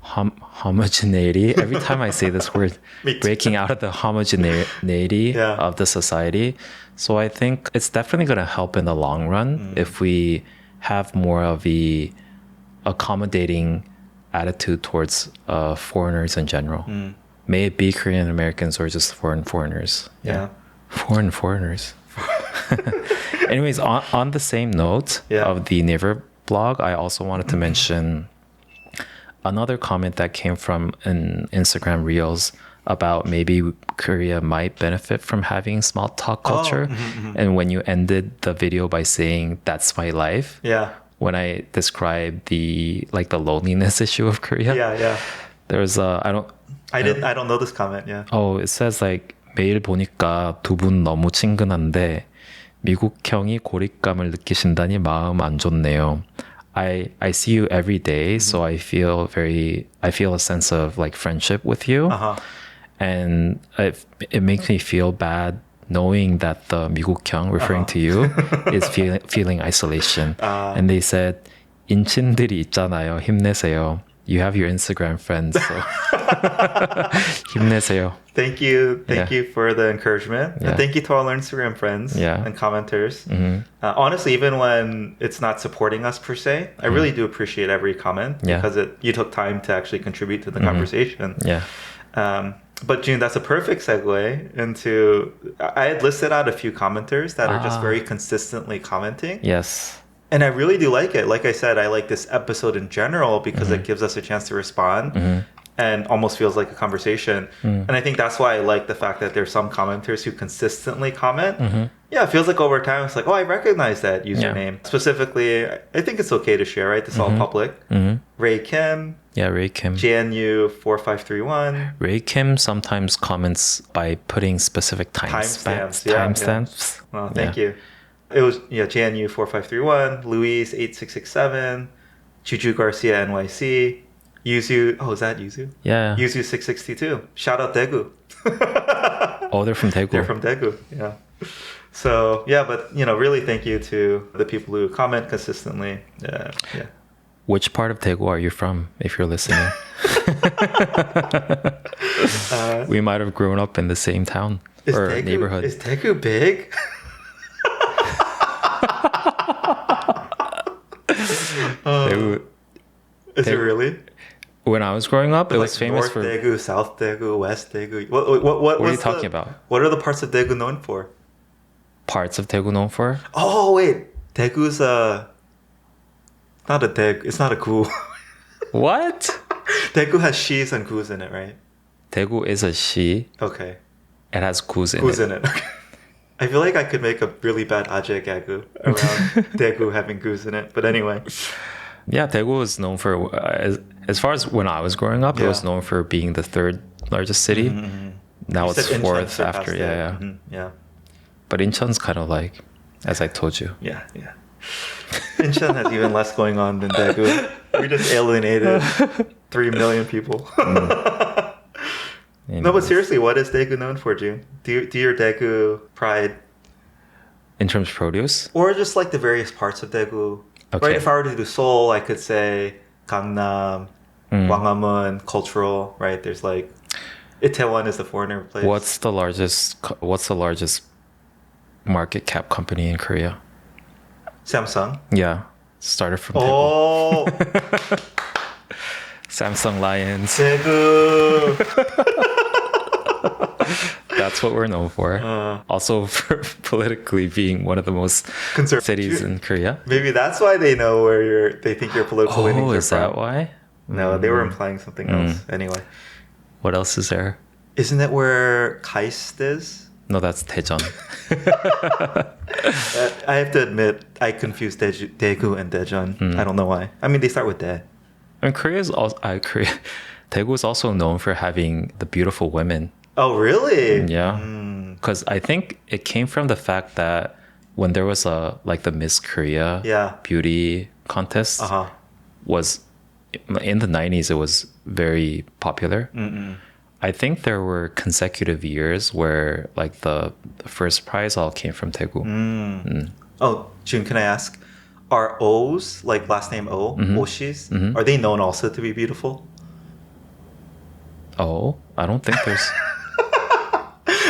homogeneity. Every time I say this word, Me too. breaking out of the homogeneity Yeah. of the society. So I think it's definitely going to help in the long run if we have more of a accommodating attitude towards foreigners in general. May it be Korean Americans or just foreigners. Yeah. Foreigners. Anyways, on the same note of the Naver blog, I also wanted to mention another comment that came from an Instagram Reels about maybe Korea might benefit from having small talk culture. And when you ended the video by saying, "That's my life." Yeah. When I described the loneliness issue of Korea. Yeah. There's I don't know this comment. Yeah. Oh, it says like 매일 보니까 두 분 너무 친근한데 미국형이 고립감을 느끼신다니 마음 안 좋네요. I see you every day, so I feel a sense of like friendship with you. And it makes me feel bad knowing that the 미국형 referring to you is feeling isolation. And they said 인친들이 있잖아요. 힘내세요. You have your Instagram friends, so 힘내세요. Thank you for the encouragement. Yeah. And thank you to all our Instagram friends and commenters. Honestly, even when it's not supporting us per se, I really do appreciate every comment because you took time to actually contribute to the conversation. Yeah. But June, that's a perfect segue into, I had listed out a few commenters that are just very consistently commenting. Yes. And I really do like it. Like I said, I like this episode in general because it gives us a chance to respond and almost feels like a conversation. And I think that's why I like the fact that there's some commenters who consistently comment. Yeah, it feels like over time, it's like, oh, I recognize that username. Specifically, I think it's okay to share, right? This is all public. Ray Kim. Yeah, Ray Kim. JNU4531. Ray Kim sometimes comments by putting specific timestamps. Timestamps. Well, thank you. It was JNU4531, Louise8667, Juju Garcia NYC, Yuzu. Oh, is that Yuzu? Yeah. Yuzu662. Shout out Daegu. Oh, they're from Daegu. They're from Daegu. Yeah. So yeah, but really thank you to the people who comment consistently. Yeah. Which part of Daegu are you from, if you're listening? We might have grown up in the same town or neighborhood. Is Daegu big? Is it really? When I was growing up, it was like famous North for Daegu, South Daegu, West Daegu. What are you talking about? What are the parts of Daegu known for? Parts of Daegu known for? Oh wait, Daegu's not a Daegu. It's not a gu. What? Daegu has she's and gu's in it, right? Daegu is a she. Okay. It has gu's in it. Gu's in it. Okay. I feel like I could make a really bad ajay gagu around Daegu having gu's in it. But anyway. Yeah, Daegu is known for, as far as when I was growing up, it was known for being the third largest city. Now it's fourth after. Yeah. But Incheon's kind of like, as I told you. Yeah. Incheon has even less going on than Daegu. We just alienated 3 million people. No, but seriously, what is Daegu known for, June? Do your Daegu pride? In terms of produce? Or just like the various parts of Daegu. Okay. Right, if I were to do Seoul, I could say Gangnam, Gwanghwamun, cultural, right? There's like, Itaewon is the foreigner place. What's the largest market cap company in Korea? Samsung. Yeah. Started from Daegu. Samsung Lions. Daegu. That's what we're known for. Also for politically being one of the most cities in Korea. Maybe that's why they know where they think your political leanings are from. Oh, is that why? No, they were implying something else. Anyway. What else is there? Isn't that where Kaist is? No, that's Daejeon. I have to admit, I confused Daegu and Daejeon. I don't know why. I mean, they start with Dae. And Daegu is also known for having the beautiful women. Oh, really? Yeah. Because I think it came from the fact that when there was the Miss Korea beauty contest was in the 90s, it was very popular. I think there were consecutive years where like the first prize all came from Daegu. Oh, Jun, can I ask? Are O's, like last name O, Oshis, are they known also to be beautiful? Oh, I don't think there's...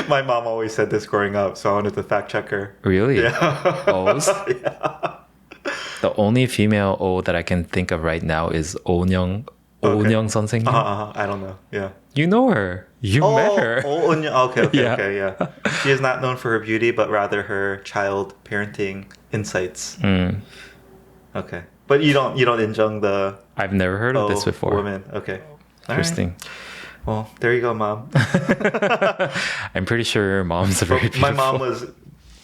My mom always said this growing up, so I wanted to fact check her. Really? Yeah. O's? Yeah. The only female O that I can think of right now is Onyoung. Okay. Onyoung 선생님. I don't know. Yeah. You know her. You met her. Okay, Yeah. okay, yeah. She is not known for her beauty, but rather her child parenting insights. Mm. Okay, but you don't injung the I've never heard of this before. woman. Okay, all Interesting. right. Well, there you go, mom. I'm pretty sure your mom's a very beautiful. My mom was.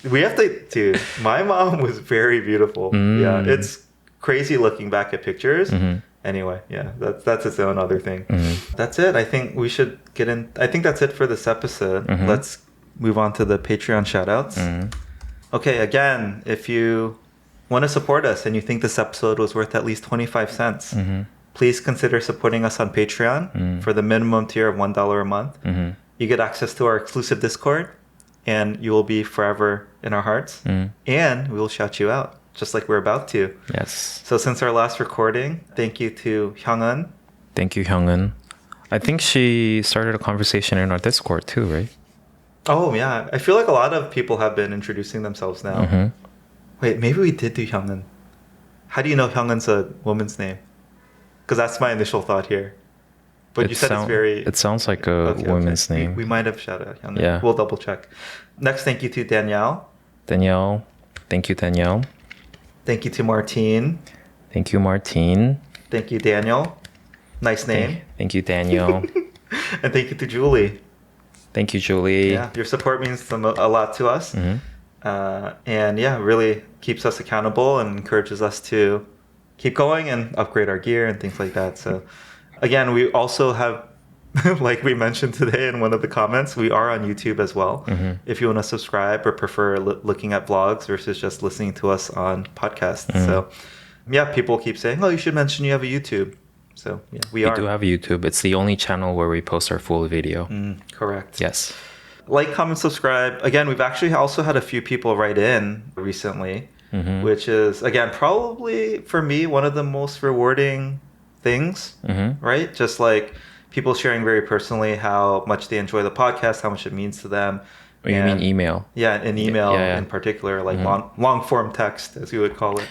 We have to, dude. My mom was very beautiful. Yeah, it's crazy looking back at pictures. Anyway, yeah, that's its own other thing. That's it. I think we should get in. I think that's it for this episode. Let's move on to the Patreon shoutouts. Okay, again, if you want to support us and you think this episode was worth at least 25 cents, please consider supporting us on Patreon for the minimum tier of $1 a month. You get access to our exclusive Discord, and you will be forever in our hearts. And we will shout you out, just like we're about to. Yes. So since our last recording, thank you to Hyungun. Thank you, Hyungun. I think she started a conversation in our Discord too, right? Oh, yeah. I feel like a lot of people have been introducing themselves now. Wait, maybe we did do Hyungun. How do you know Hyungun's a woman's name? Because that's my initial thought here. But you said it's very... It sounds like a woman's name. We might have shouted out Hyungun. Yeah. We'll double check. Next, thank you to Danielle. Danielle. Thank you, Danielle. Thank you to Martine. Thank you, Martine. Thank you, Daniel. Nice name. Thank you, Daniel. And thank you to Julie. Thank you, Julie. Yeah, your support means a lot to us. And yeah, really keeps us accountable and encourages us to keep going and upgrade our gear and things like that. So again, we also have, like we mentioned today in one of the comments, we are on YouTube as well. If you want to subscribe or prefer looking at vlogs versus just listening to us on podcasts. So yeah, people keep saying, oh, you should mention you have a YouTube. So yeah, we do have a YouTube. It's the only channel where we post our full video. Correct. Yes. Like, comment, subscribe. Again, we've actually also had a few people write in recently, which is, again, probably for me, one of the most rewarding things, right? Just like people sharing very personally how much they enjoy the podcast, how much it means to them. Or you mean email? Yeah, an email in particular, like long form text, as you would call it.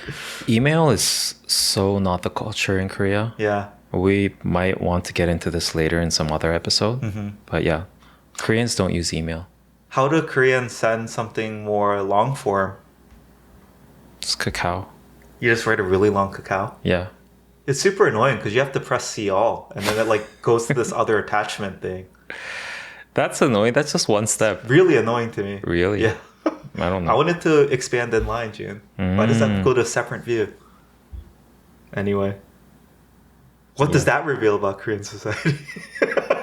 Email is so not the culture in Korea. Yeah. We might want to get into this later in some other episode. But yeah, Koreans don't use email. How do Koreans send something more long form? It's Kakao. You just write a really long Kakao? Yeah. It's super annoying because you have to press see all, and then it like goes to this other attachment thing. That's annoying. That's just one step. Really annoying to me. Really? Yeah. I don't know. I wanted to expand in line, June. Why does that go to a separate view? Anyway. What does that reveal about Korean society?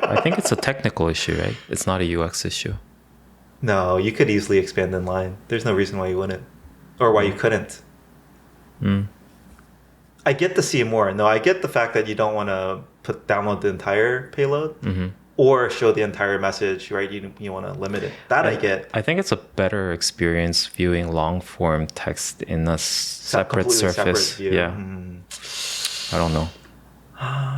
I think it's a technical issue, right? It's not a UX issue. No, you could easily expand in line. There's no reason why you wouldn't. Or why you couldn't. I get the see more. No, I get the fact that you don't want to download the entire payload or show the entire message, right? You want to limit it. That I get. I think it's a better experience viewing long form text in a separate surface. Separate view. Yeah. I don't know.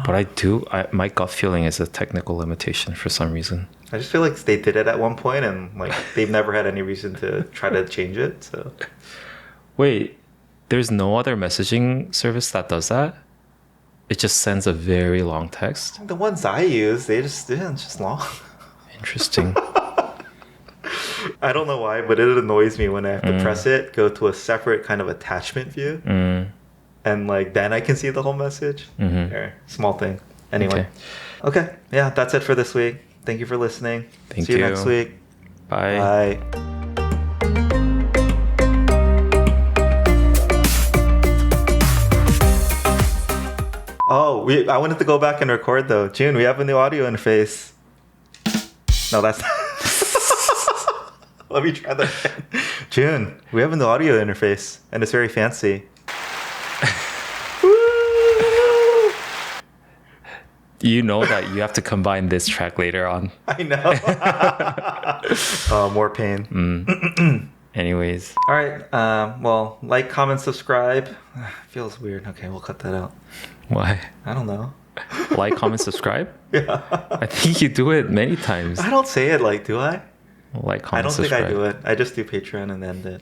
But my gut feeling is a technical limitation for some reason. I just feel like they did it at one point and like they've never had any reason to try to change it. So wait, there's no other messaging service that does that? It just sends a very long text? The ones I use, it's just long. Interesting. I don't know why, but it annoys me when I have to press it, go to a separate kind of attachment view. And like then I can see the whole message. Small thing. Anyway. Okay. Yeah, that's it for this week. Thank you for listening. See you next week. Bye. Bye. Oh, I wanted to go back and record though. June, we have a new audio interface. No, that's Let me try that again. June, we have a new audio interface and it's very fancy. You know that you have to combine this track later on. I know. More pain. Anyways. All right. Well, like, comment, subscribe. Feels weird. Okay, we'll cut that out. Why? I don't know. Like, comment, subscribe. Yeah. I think you do it many times. I don't say it like, do I? Like, I comment, don't subscribe. think I do it. I just do Patreon and end it.